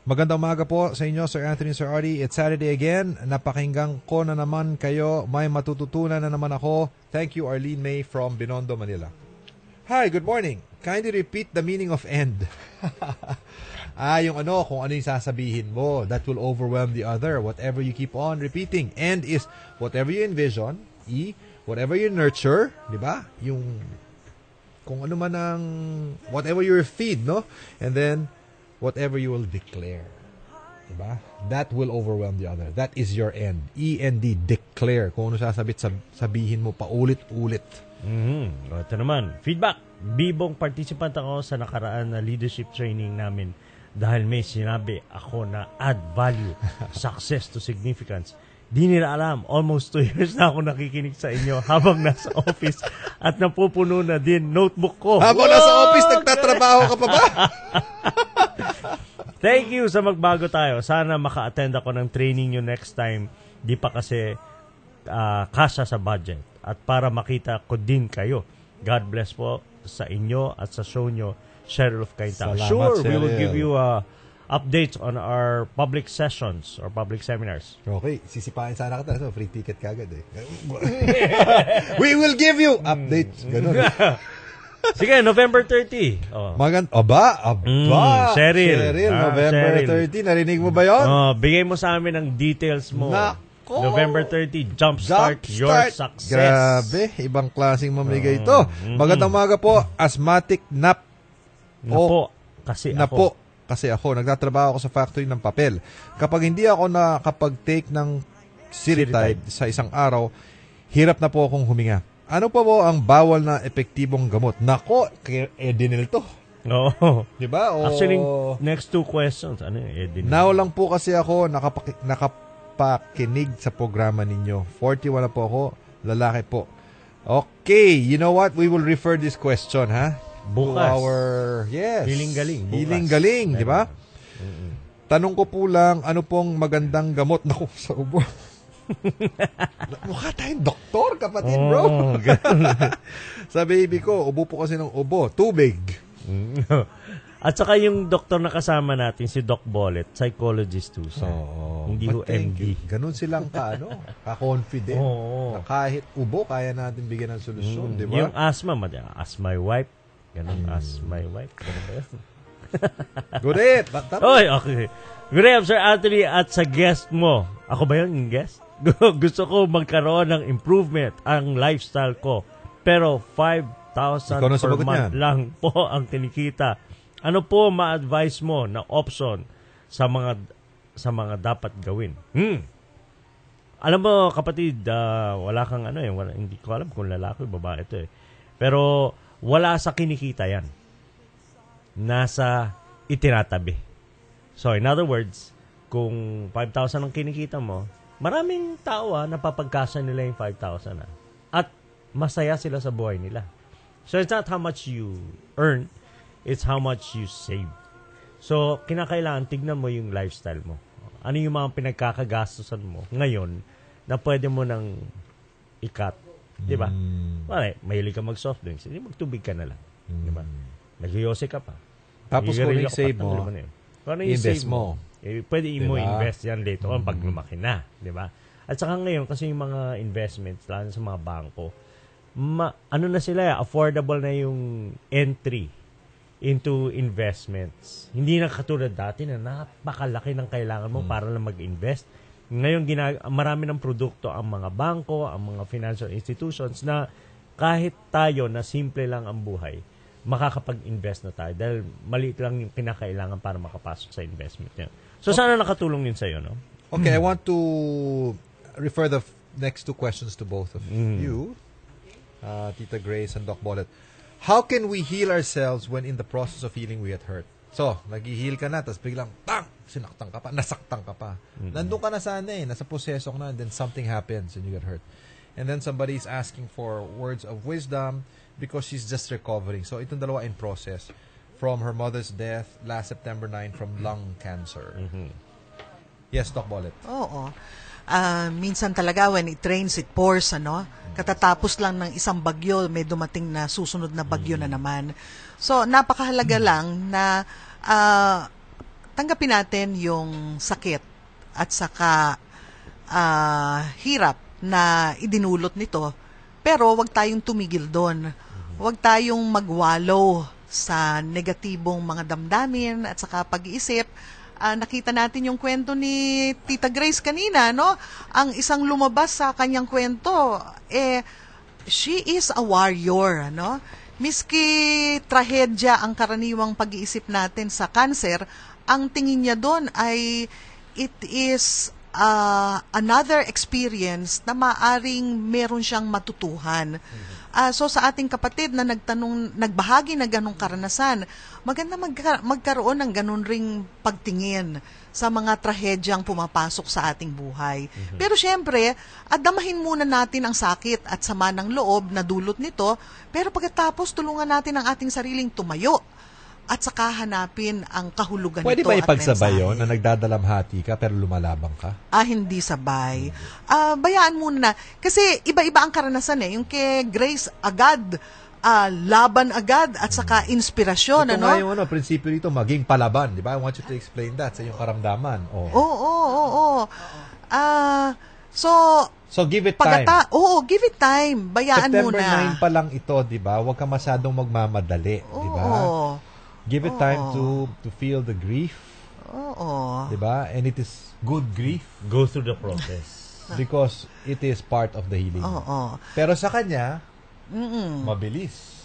Magandang umaga po sa inyo, Sir Anthony, Sir Artie. It's Saturday again. Napakinggan ko na naman kayo. May matututunan na naman ako. Thank you, Arlene May from Binondo, Manila. Hi, good morning. Kindly repeat the meaning of end. Yung kung ano yung sasabihin mo, that will overwhelm the other. Whatever you keep on repeating. End is whatever you envision. E, whatever you nurture. Diba? Yung, kung ano man ang, whatever you feed, no? And then, whatever you will declare. Diba? That will overwhelm the other. That is your end. E-N-D, declare. Kung ano sabihin mo, paulit-ulit. Ito naman, feedback. Bibong participant ako sa nakaraan na leadership training namin dahil may sinabi ako na add value, success to significance. Di nila alam, almost 2 years na ako nakikinig sa inyo habang nasa office at napupuno na din notebook ko. Habang nasa office, nagtatrabaho ka pa ba? Thank you sa Magbago Tayo. Sana maka-attend ako ng training nyo next time. Di pa kasi kasya sa budget. at para makita ko din kayo. God bless po sa inyo at sa show nyo, Cheryl of Kainta. Salamat, Sure, we will Cheryl. give you updates on our public sessions or public seminars. Okay, sisipain sana kita. So, free ticket kagad eh. We will give you updates. Ganun. Sige, November 30. Oh. Aba. Cheryl. November Cheryl. 30. Narinig mo ba yun? Bigay mo sa amin ang details mo. Nako. November 30, Jumpstart Your Success. Grabe, ibang klaseng mamigay ito. Magandang umaga po, asthmatic nap. Kasi ako, nagtatrabaho ako sa factory ng papel. Kapag hindi ako nakapag-take ng Siritide sa isang araw, hirap na po akong huminga. Ano pa po ang bawal na epektibong gamot? Nako, Edinil to. Oo. Diba? Actually, next 2 questions. Ano yung Edinil? Now lang po kasi ako nakapakinig sa programa ninyo. 41 na po ako, lalaki po. Okay, you know what? We will refer this question, ha? Bukas. To our, Hiling galing. Bukas. Hiling galing, di ba? Tanong ko po lang, ano pong magandang gamot? Naku, sa ubo. Mukha tayong doktor, kapatid, bro. Sa baby ko, ubo po kasi ng ubo. Tubig. At saka yung doktor na kasama natin, si Doc Bollet, psychologist too. So, hindi ho MD. Ganun silang ka-confident. Na kahit ubo, kaya natin bigyan ng solusyon, di ba? Yung asthma, ask my wife. Ganun, ask my wife. Ganun ba yun? Good. Oy, okay. Good day, Sir Anthony, at sa guest mo. Ako ba yun, yung guest? Gusto ko magkaroon ng improvement ang lifestyle ko. Pero 5,000 per month lang po ang kinikita. Ano po ma-advise mo na option sa mga dapat gawin? Alam mo, kapatid, wala kang hindi ko alam kung lalaki o babae ito eh. Pero wala sa kinikita yan. Nasa itinatabi. So, in other words, kung 5,000 ang kinikita mo, maraming tao napapagkasa nila yung 5,000 at masaya sila sa buhay nila. So, it's not how much you earn, it's how much you save. So, kinakailangan tignan mo yung lifestyle mo. Ano yung mga pinagkakagastusan mo ngayon na pwede mo nang i-cut. Diba? Well, mahilig ka mag-soft drinks. Hindi, magtubig ka na lang. Diba? Nagyosi ka pa. Tapos kung i-save mo, invest mo. Pwede mo invest yan later on pag lumaki na. Diba? At saka ngayon, kasi yung mga investments, lalo sa mga bangko, ano na sila, affordable na yung entry into investments. Hindi na katulad dati na napakalaki ng kailangan mo para lang mag-invest. Ngayon, marami ng produkto ang mga bangko, ang mga financial institutions na kahit tayo na simple lang ang buhay, makakapag-invest na tayo dahil maliit lang yung kinakailangan para makapasok sa investment niya. So, sana nakatulong yun sa'yo, no? Okay, I want to refer the next 2 questions to both of you, Tita Grace and Doc Bollet. How can we heal ourselves when in the process of healing we get hurt? So, nag-heal ka na, tapos biglang, sinaktan ka pa, nasaktan ka pa. Nandun ka na sana nasa proseso ka na, and then something happens and you get hurt. And then somebody is asking for words of wisdom because she's just recovering. So, itong dalawa in process from her mother's death last September 9 from lung cancer. Yes, Doc Bollet. Oo. Minsan talaga when it rains, it pours, Katatapos lang ng isang bagyo, may dumating na susunod na bagyo na naman. So, napakahalaga lang na tanggapin natin yung sakit at saka hirap na idinulot nito. Pero wag tayong tumigil doon. Wag tayong magwallow sa negatibong mga damdamin at saka pag-iisip. Nakita natin yung kwento ni Tita Grace kanina, Ang isang lumabas sa kanyang kwento, she is a warrior, Miski trahedya ang karaniwang pag-iisip natin sa cancer, ang tingin niya doon ay it is another experience na maaring meron siyang matutuhan. So sa ating kapatid na nagbahagi na ganong karanasan, maganda magkaroon ng ganon ring pagtingin sa mga trahedyang pumapasok sa ating buhay. Pero syempre, damahin muna natin ang sakit at sama ng loob na dulot nito, pero pagkatapos tulungan natin ang ating sariling tumayo. at saka hanapin ang kahulugan Pwede nito ba at ipagsabay mensahe. yun na nagdadalamhati ka pero lumalabang ka? Hindi sabay. Bayaan muna na. Kasi iba-iba ang karanasan eh. Yung kay Grace agad, laban agad at saka inspirasyon. Ito nga yung prinsipyo dito, maging palaban. Di ba? I want you to explain that sa iyong karamdaman. Oo. So give it time. Give it time. Bayaan September muna. 9 pa lang ito, di ba? Huwag ka masyadong magmamadali. Di ba? Give it time to feel the grief. Di ba? And it is good grief. Go through the process. Because it is part of the healing. Pero sa kanya, mabilis.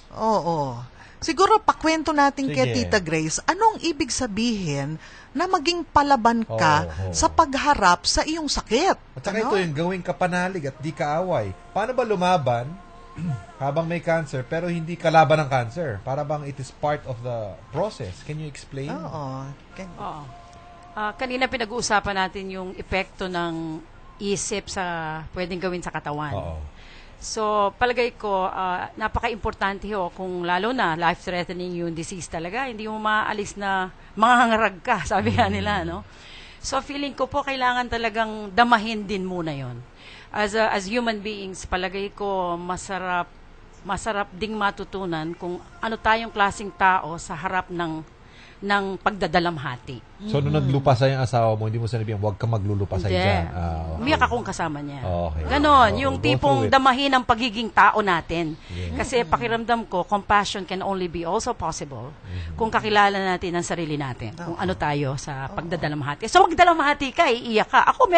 Siguro pakwento natin kay Sige. Tita Grace, anong ibig sabihin na maging palaban ka sa pagharap sa iyong sakit? At saka ito yung gawing kapanalig at di kaaway. Paano ba lumaban habang may cancer pero hindi kalaban ng cancer? Para bang it is part of the process. Can you explain? Kanina pinag-uusapan natin yung epekto ng isip sa pwedeng gawin sa katawan. So, palagay ko, napaka-importante kung lalo na life-threatening yung disease talaga, hindi mo maalis na manghangarag ka, sabi nga nila, no? So, feeling ko po, kailangan talagang damahin din muna yon. As human beings, palagay ko, masarap ding matutunan kung ano tayong klaseng tao sa harap ng pagdadalamhati. So, nung naglupa sa yung asawa mo, hindi mo sinabihan, huwag ka maglulupa sa dyan. Umiyak akong kasama niya. Okay. Ganon, yung tipong damahin ang pagiging tao natin. Kasi pakiramdam ko, compassion can only be also possible kung kakilala natin ang sarili natin. Kung ano tayo sa pagdadalamhati. So, magdalamhati ka, iiyak ka. Ako,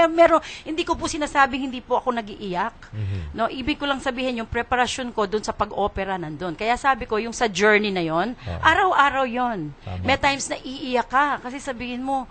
hindi ko po sinasabing hindi po ako nag-iiyak. No, ibig ko lang sabihin, yung preparasyon ko dun sa pag-opera nandun. Kaya sabi ko, yung sa journey na yon, araw-araw yon. May times na iiyak ka. Kasi sabihin mo,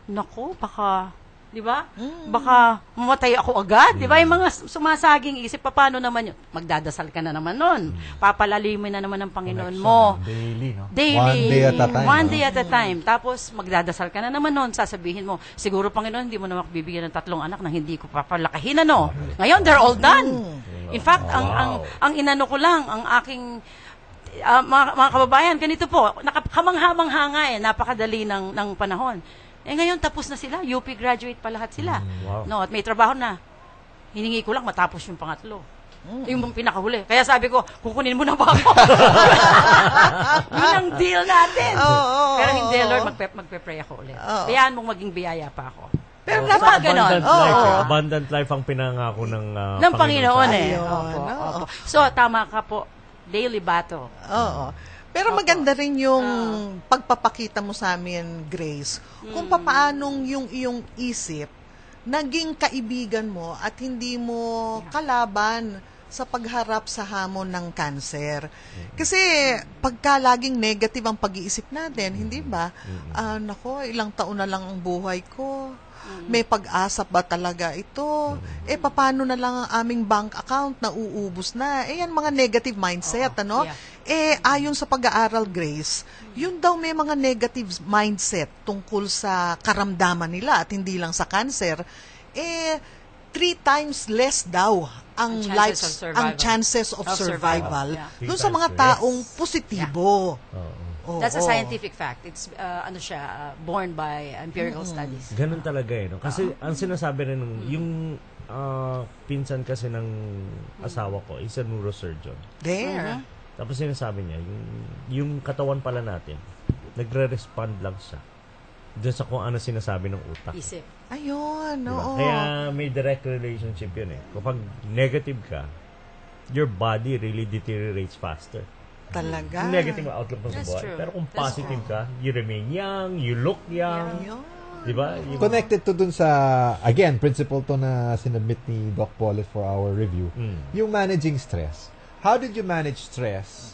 naku, baka, di ba? Baka mamatay ako agad. Di ba? Yung mga sumasaging isip, paano naman yun? Magdadasal ka na naman nun. Papalalimin na naman ng Panginoon mo. Daily, no? Daily. One day at a time. One day at a time. Tapos, magdadasal ka na naman nun. Sasabihin mo, siguro, Panginoon, hindi mo naman bibigyan ng 3 anak na hindi ko papalakahin, ano? Ngayon, they're all done. In fact, ang inano ko lang, ang aking mga kababayan, ganito po, kamangha-mangha nga napakadali ng panahon. Ngayon, tapos na sila. UP graduate pa lahat sila. No, at may trabaho na. Hiningi ko lang matapos yung pangatlo. Yung pinakahuli. Kaya sabi ko, kukunin mo na ba ako? Yun ang deal natin. Pero hindi, Lord, magpe-pray ako ulit. Kayaan mong maging biyaya pa ako. Pero napaka-ganon. Abundant life ang pinangako ng Panginoon Opo. So, tama ka po. Daily battle. Pero maganda rin yung pagpapakita mo sa amin, Grace, kung paanong yung iyong isip naging kaibigan mo at hindi mo kalaban sa pagharap sa hamon ng cancer. Kasi pagka laging negative ang pag-iisip natin, hindi ba? Nako, ilang taon na lang ang buhay ko. May pag-asa ba talaga ito? Paano na lang ang aming bank account na uubos na? Yan mga negative mindset, ano? Ayon sa pag-aaral, Grace, yun daw may mga negative mindset tungkol sa karamdaman nila at hindi lang sa cancer. 3 times less daw ang chances of survival doon sa mga taong positibo. That's a scientific fact. It's born by empirical studies. Ganun talaga no? Kasi ang sinasabi rin yung pinsan kasi ng asawa ko is a neurosurgeon. Tapos sinasabi niya, yung katawan pala natin, nagre-respond lang siya doon sa kung ano sinasabi ng utak. Isip. Ayun, diba? Kaya may direct relationship yun Kapag negative ka, your body really deteriorates faster. Talaga. Yung negative outlook mo sa buhay. Pero kung positive ka, you remain young, you look young. Diba? Connected to dun sa, again, principle to na sinubmit ni Doc Paulette for our review. Yung managing stress. How did you manage stress?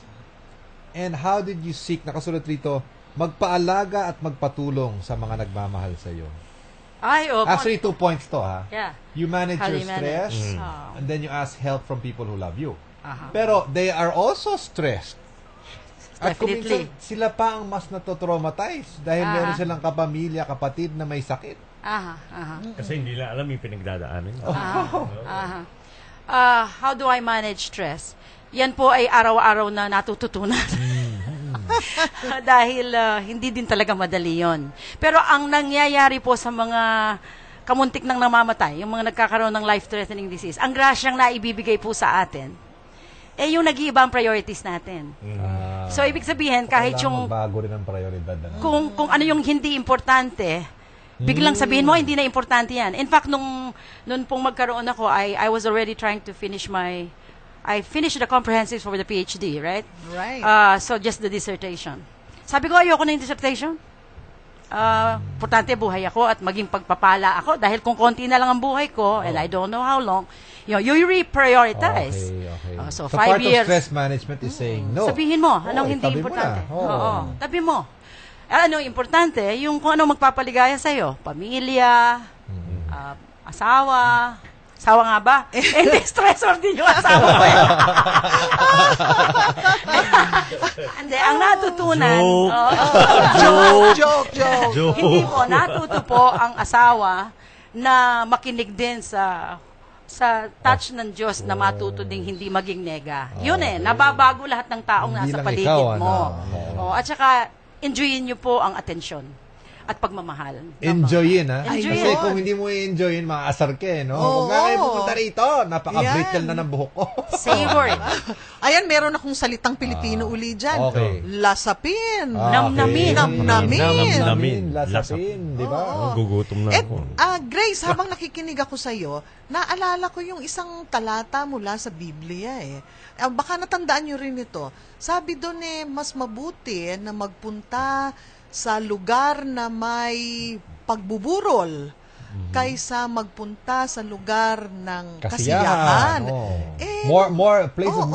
And how did you seek, nakasulat rito, magpaalaga at magpatulong sa mga nagmamahal sa iyo? Actually, 2 points to, ha? Yeah. You manage your stress, and then you ask help from people who love you. Pero they are also stressed. At kuminsan, sila pa ang mas natotraumatize dahil meron silang kapamilya, kapatid na may sakit. Kasi hindi nila alam yung pinagdadaanan. How do I manage stress? Yan po ay araw-araw na natututunan. Dahil hindi din talaga madali yon. Pero ang nangyayari po sa mga kamuntik nang namamatay, yung mga nagkakaroon ng life-threatening disease, ang grasyang naibibigay po sa atin, yung nag-iiba ang priorities natin. So, ibig sabihin, kahit yung... bago rin ang prioridad. Kung ano yung hindi importante, biglang sabihin mo, hindi na importante yan. In fact, nung pong magkaroon ako, I was already trying to I finished the comprehensive for the PhD, right? Right. So, just the dissertation. Sabi ko, ayoko na yung dissertation. Importante, buhay ako at maging pagpapala ako. Dahil kung konti na lang ang buhay ko, and I don't know how long, you reprioritize. Okay. So, 5 part years. of stress management is saying no. Sabihin mo, anong hindi tabi mo importante. na. Oo. Tabi mo. Ano importante, yung kung ano magpapaligaya sa'yo. Pamilya, asawa. Asawa nga ba? Hindi, stressor din yung asawa ko. Hindi, ang natutunan... Joke. Hindi po, natuto po ang asawa na makinig din sa touch ng Diyos na matuto ding hindi maging nega. Yun nababago lahat ng taong Hindi nasa lang paligid ikaw, mo. At saka, enjoyin nyo po ang atensyon at pagmamahal. Enjoyin, ha? Enjoyin. Kasi kung hindi mo i-enjoyin, maaasar ka, no? Huwag nga kayo pupunta rito. Napaka-brittle na ng buhok ko. Savor. Ayan, meron akong salitang Pilipino uli dyan. Okay. Lasapin. Namnamin. Lasapin, di ba? Gugutom na ako. Grace, habang nakikinig ako sa'yo, naalala ko yung isang talata mula sa Biblia baka natandaan nyo rin ito. Sabi doon mas mabuti na magpunta sa lugar na may pagbuburol kaysa magpunta sa lugar ng kasiyahan. More place of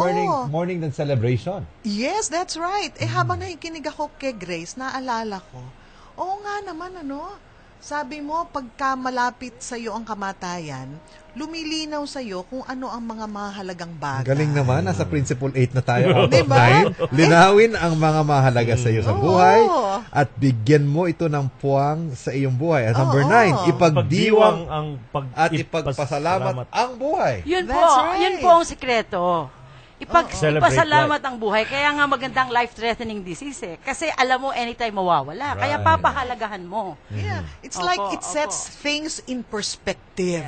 mourning than celebration. Yes, that's right. Habang nakikinig ako kay Grace, naalala ko, oo nga naman, sabi mo, pagka malapit sa iyo ang kamatayan, lumilinaw sa iyo kung ano ang mga mahalagang bagay. Galing naman, nasa principle 8 na tayo out of Diba? 9. Linawin ang mga mahalaga sa iyo sa buhay at bigyan mo ito ng puwang sa iyong buhay. At number 9, ipagdiwang at ipagpasalamat ang buhay. Yun po, That's right. yun po ang sikreto. Ipasalamat ang buhay. Kaya nga magandang life-threatening disease Kasi alam mo, anytime mawawala. Kaya papahalagahan mo. Yeah, it's like it sets things in perspective.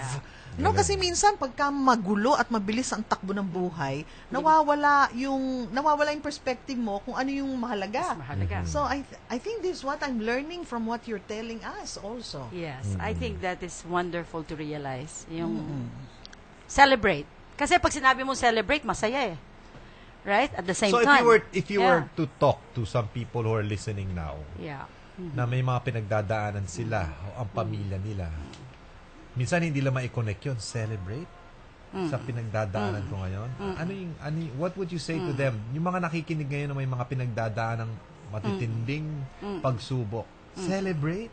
No, kasi minsan pagka magulo at mabilis ang takbo ng buhay, nawawala yung perspective mo kung ano yung mahalaga. So I think this is what I'm learning from what you're telling us also. Yes, I think that is wonderful to realize. Yung celebrate. Kasi pag sinabi mo celebrate, masaya Right? At the same time. So if you were to talk to some people who are listening now, na may mga pinagdadaanan sila o ang pamilya nila, minsan hindi lang ma-connect yun. Celebrate sa pinagdadaanan ko ngayon. What would you say to them? Yung mga nakikinig ngayon na may mga pinagdadaanan ng matitinding pagsubok. Celebrate?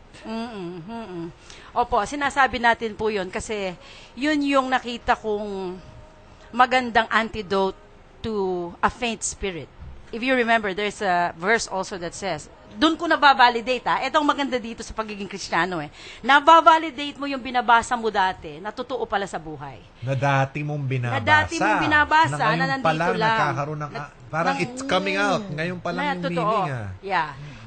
Opo, sinasabi natin po yun kasi yun yung nakita kong magandang antidote to a faint spirit. If you remember, there's a verse also that says, doon ko nababalidate Itong maganda dito sa pagiging Kristiyano Nababalidate mo yung binabasa mo dati, na totoo pala sa buhay. Na dati mong binabasa. Na nandito lang. Nakakaroon ng parang it's coming out. Ngayon pa lang yung meaning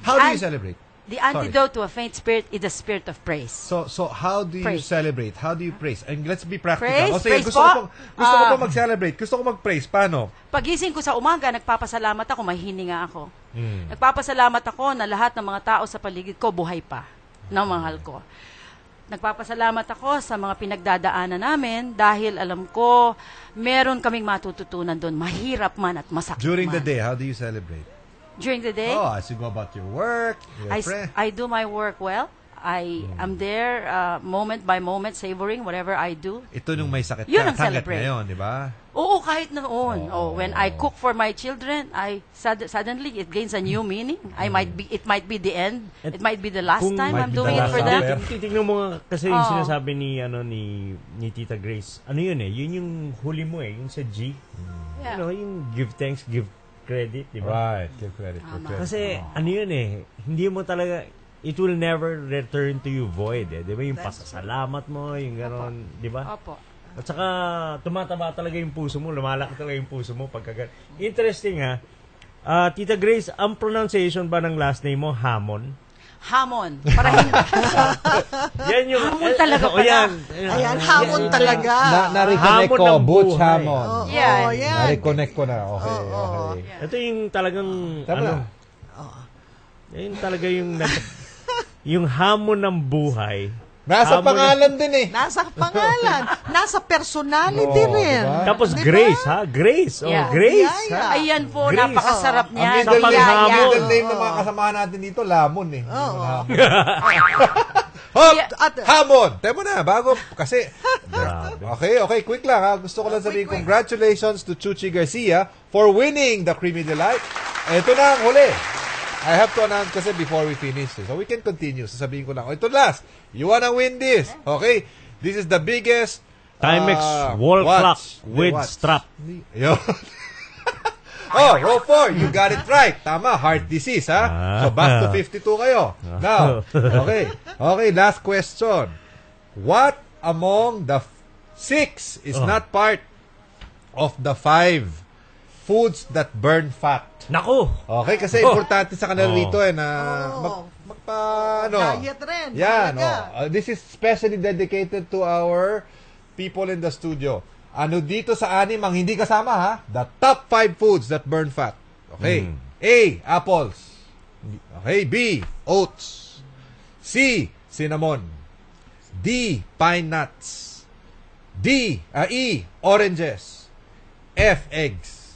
How do you celebrate? The antidote to a faint spirit is the spirit of praise. So how do you celebrate? How do you praise? And let's be practical. Praise gusto ko pa mag-celebrate. Gusto ko mag-praise. Paano? Pagising ko sa umaga, nagpapasalamat ako, mahihininga ako. Nagpapasalamat ako na lahat ng mga tao sa paligid ko buhay pa, na mahal ko. Nagpapasalamat ako sa mga pinagdadaanan namin dahil alam ko meron kaming matututunan doon, mahirap man at masakit During man. the day, how do you celebrate? During the day? As you go about your work, I do my work well. I am there moment by moment, savoring whatever I do. Ito nung may sakit Yun ang hanggat celebrate. ngayon, di ba? Oo, kahit noon. When I cook for my children, suddenly it gains a new meaning. It might be the end. It might be the last time I'm doing it for them. Titignan mo nga kasi yung sinasabi ni Tita Grace. Ano yun Yun yung huli mo yung sa G. Yung give thanks, give credit, di ba? Right, give credit for credit. Kasi ano yun hindi mo talaga, it will never return to you void di ba? Yung pasasalamat mo, yung gano'n, di ba? Opo. At saka tumataba talaga yung puso mo, lumalaki talaga yung puso mo pagka Interesting Tita Grace, ang pronunciation ba ng last name mo, Hamon? Hamon. Para hindi. Yan yung... Hamon talaga pala. Ayan, hamon talaga. Na-reconnect ko, Butch Hamon. Yeah. Na-reconnect ko na. Okay. Ito yung talagang... Yan talaga yung... yung hamon ng buhay. Nasa pangalan din eh. Nasa pangalan. Nasa personality rin. Diba? Tapos Grace, ha? Grace. Grace. Yeah. Ayan po, napakasarap niya. Ang middle name ng mga kasamahan natin dito, Lamon eh. Hamon! Temo na, bago, kasi, okay, quick lang ha. Gusto ko lang sabihin, congratulations to Chuchi Garcia for winning the Creamy Delight. Ito na ang huli. I have to announce kasi before we finish. So we can continue. Sasabihin ko lang, ito last. You wanna win this? Okay? This is the biggest Timex wall clock with strap. row 4. You got it right. Tama, heart disease, ha? So back to 52 kayo. Now, okay, last question. What among the 6 is not part of the 5 foods that burn fat? Naku! Okay, kasi importante sa kanila rito na diet rin. Yan, this is specially dedicated to our people in the studio. Ano dito sa 6 ang hindi kasama, ha? The top 5 foods that burn fat. Okay. A, apples. Okay, B, oats. C, cinnamon. D, pine nuts. E, oranges. F, eggs.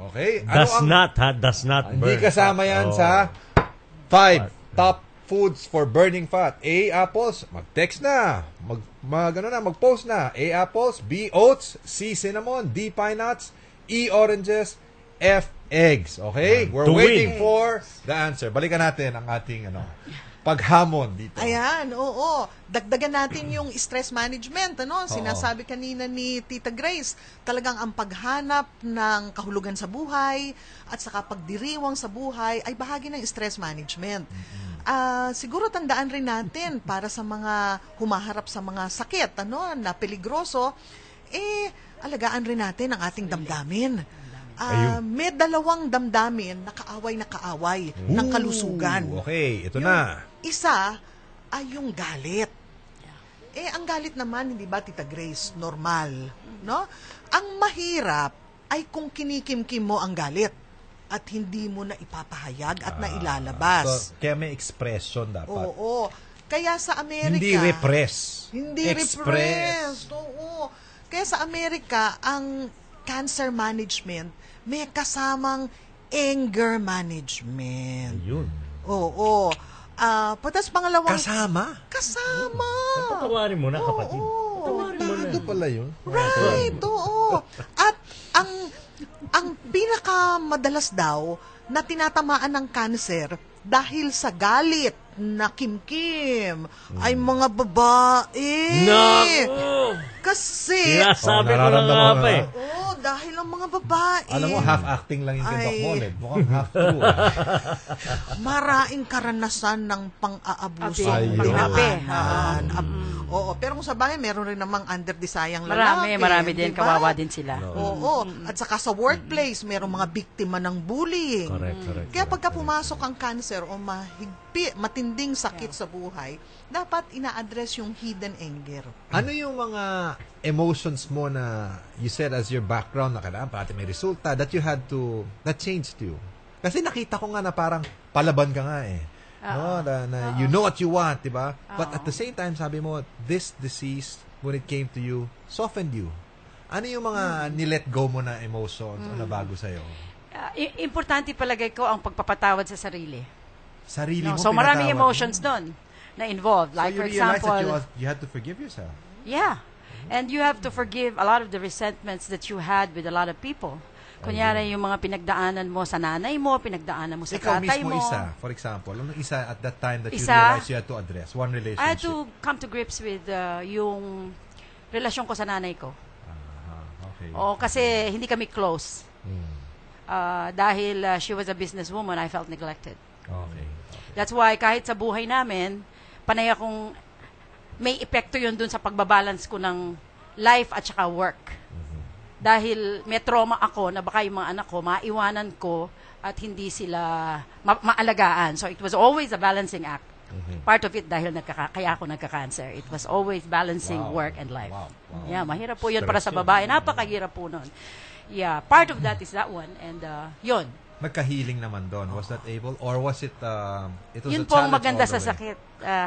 Okay? Does not burn. Hindi kasama yan sa 5 top foods for burning fat. A, apples. Mag-text na. Mag-post na. A, apples. B, oats. C, cinnamon. D, pine nuts. E, oranges. F, eggs. Okay? We're waiting for the answer. Balikan natin ang ating paghamon dito. Ayan, oo. Dagdagan natin yung stress management, Sinasabi kanina ni Tita Grace, talagang ang paghanap ng kahulugan sa buhay at saka pagdiriwang sa buhay ay bahagi ng stress management. Siguro tandaan rin natin para sa mga humaharap sa mga sakit, na peligroso, alagaan rin natin ang ating damdamin. May 2 damdamin na kaaway ng kalusugan. Okay, ito na. Isa ay yung galit. Ang galit naman, hindi ba, Tita Grace, normal, no? Ang mahirap ay kung kinikimkim mo ang galit at hindi mo na ipapahayag at na ilalabas. So, kaya may expression dapat. Oo. Kaya sa Amerika... Hindi repress. Repress. Oo. Kaya sa Amerika, ang cancer management may kasamang anger management. Ayun. Oo. Patas pangalawang... Kasama? Patawarin mo na, kapatid. Patawarin mo na. Ito pala yun. Right, oo. At ang pinakamadalas daw na tinatamaan ng cancer dahil sa galit na kimkim ay mga babae. Naku! Kasi... Sinasabi ko na nga pa eh. Dahil ang mga babae... Alam mo, half acting lang yung kay Doc Moned. Mukhang half true. Maraming karanasan ng pang-aabuso. Pang-ape. Oo, pero kung sa bagay, meron rin namang underdesayang lalaki. Marami din, kawawa din sila. Oo. At saka sa workplace, merong mga biktima ng bullying. Correct. Kaya pagka pumasok ang cancer o matinding sakit sa buhay, dapat ina-address yung hidden anger. Ano yung mga emotions mo na you said as your background na kailangan pati may resulta that changed you? Kasi nakita ko nga na parang palaban ka nga eh. Na you know what you want, diba? But at the same time, sabi mo, this disease, when it came to you, softened you. Ano yung mga nilet go mo na emotions o nabago sa'yo? Importante palagay ko ang pagpapatawad sa sarili. Sarili mo so maraming emotions doon na involved. Like, so for example, that you had to forgive yourself. Yeah. And you have to forgive a lot of the resentments that you had with a lot of people. Kunyari, yung mga pinagdaanan mo sa nanay mo, pinagdaanan mo sa tatay mo. Ikaw mismo isa, for example, ano isa at that time that you realized you had to address? One relationship. I had to come to grips with yung relasyon ko sa nanay ko. Okay. Kasi hindi kami close. Dahil she was a businesswoman, I felt neglected. Okay. That's why kahit sa buhay namin, panay akong may epekto yun dun sa pagbabalance ko ng life at saka work. Dahil may trauma ako na baka yung mga anak ko, maiwanan ko at hindi sila maalagaan. So it was always a balancing act. Part of it dahil kaya ako nagka-cancer. It was always balancing work and life. Yeah, mahirap po yun para sa babae. Napakahirap po nun. Yeah, part of that is that one. And yun. Nagka-healing naman doon. Was that able? Or was it, it was yun a po ang challenge maganda all the sa way? sakit.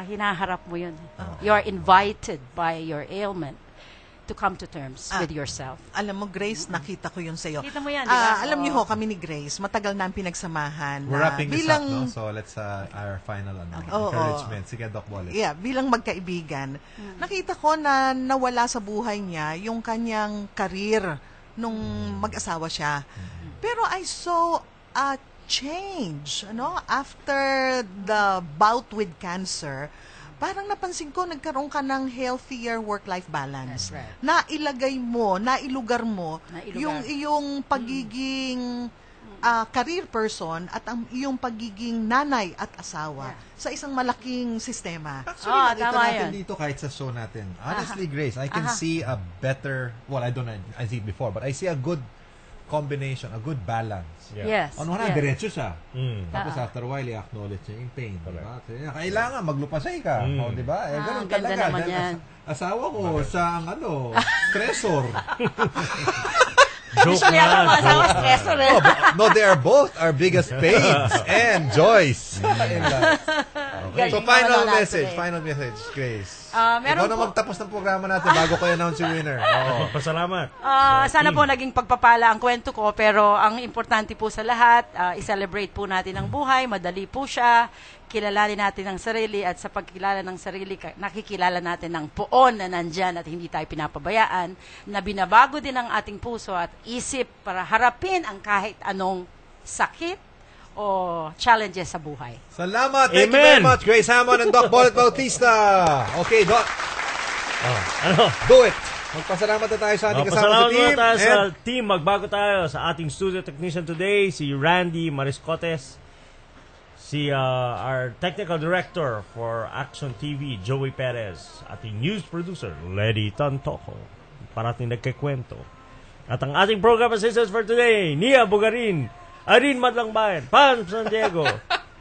Hinaharap mo yun. You are invited by your ailment to come to terms with yourself. Alam mo, Grace, nakita ko yun sa'yo. Kita mo yan, di ba? Alam niyo ho, kami ni Grace, matagal na ang pinagsamahan. We're wrapping this up, no? So let's, our final encouragement. Sige, Doc Wallet. Yeah, bilang magkaibigan, nakita ko na nawala sa buhay niya yung kanyang karir nung mag-asawa siya. Pero I saw a change, after the bout with cancer. Parang napansin ko, nagkaroon ka ng healthier work-life balance. That's right. Nailagay mo, nailugar mo yung iyong pagiging career person at ang iyong pagiging nanay at asawa sa isang malaking sistema. Actually, nakita natin dito kahit sa show natin. Honestly, Grace, I can see a better, well, I don't know, I see it before, but I see a good combination, a good balance. Yes. Ano na, diretso siya. Tapos after a while, i-acknowledge niya yung pain. Diba? Kailangan maglupasay ka. Diba? Ganun ganda talaga. naman yan. Asawa ko, siya ang stressor. Usually ako mga asawa stressor eh. No, they are both our biggest pains and joys in life. Okay. So final message, Grace. Ikaw na magtapos ng programa natin bago ko i-announce yung winner. Pasalamat. Sana po naging pagpapala ang kwento ko, pero ang importante po sa lahat, i-celebrate po natin ang buhay, madali po siya, kilalanin natin ang sarili, at sa pagkilala ng sarili, nakikilala natin ang poon na nandyan at hindi tayo pinapabayaan, na binabago din ang ating puso at isip para harapin ang kahit anong sakit o challenges sa buhay. Salamat. Thank you very much, Grace Hammond and Doc Wallet Bautista. Okay, Doc. Do it. Magpasalamat na tayo sa ating kasama sa team. Magpasalamat tayo sa team. Magbago tayo sa ating studio technician today, si Randy Mariscotes. Si our technical director for Action TV, Joey Perez. Ating news producer, Lady Tantoco. Parating nagkikwento. At ang ating program assistants for today, Nia Bugarin, Arin Madlangbayan, Pam San Diego,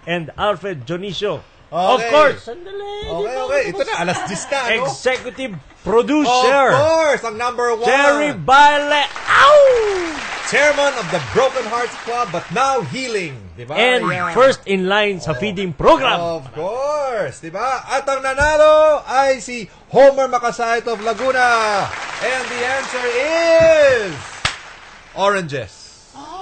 and Alfred Jonicio. Okay. Of course, sandali. Okay. Ito na, alas 10 na, no? Executive producer. Of course, ang number 1. Jerry Baile. Chairman of the Broken Hearts Club, but now healing. Diba? And first in line sa feeding program. Of course. Diba? At ang nanalo ay si Homer Makasait of Laguna. And the answer is oranges.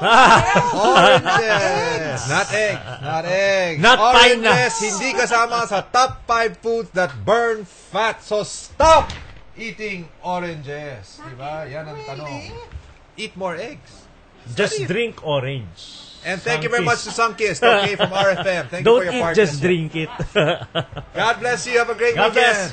Oranges. Not eggs. Not pine oranges, hindi kasama sa top 5 foods that burn fat. So stop eating oranges. Diba? Yan ang tanong. Eat more eggs. Just drink orange. And thank you very much to Sunkist, okay, from RFM. Thank you for your partnership. Don't eat, just drink it. God bless you. Have a great God weekend.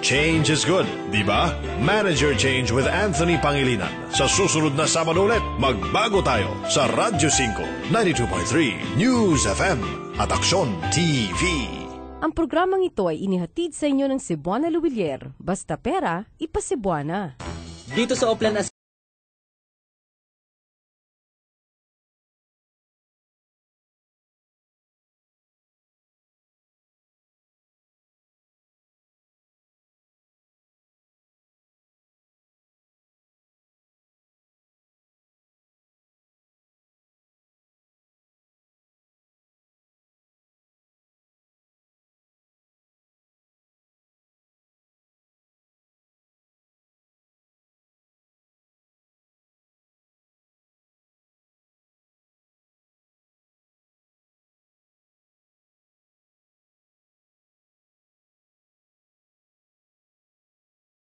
Change is good, di ba? Manage your change with Anthony Pangilinan. Sa susunod na Sabado ulit, magbago tayo sa Radyo 5, 92.3 News FM at Aksyon TV. Ang programang ito ay inihatid sa inyo ng Cebuana Lhuillier. Basta pera, ipascebuana. Dito sa Oplan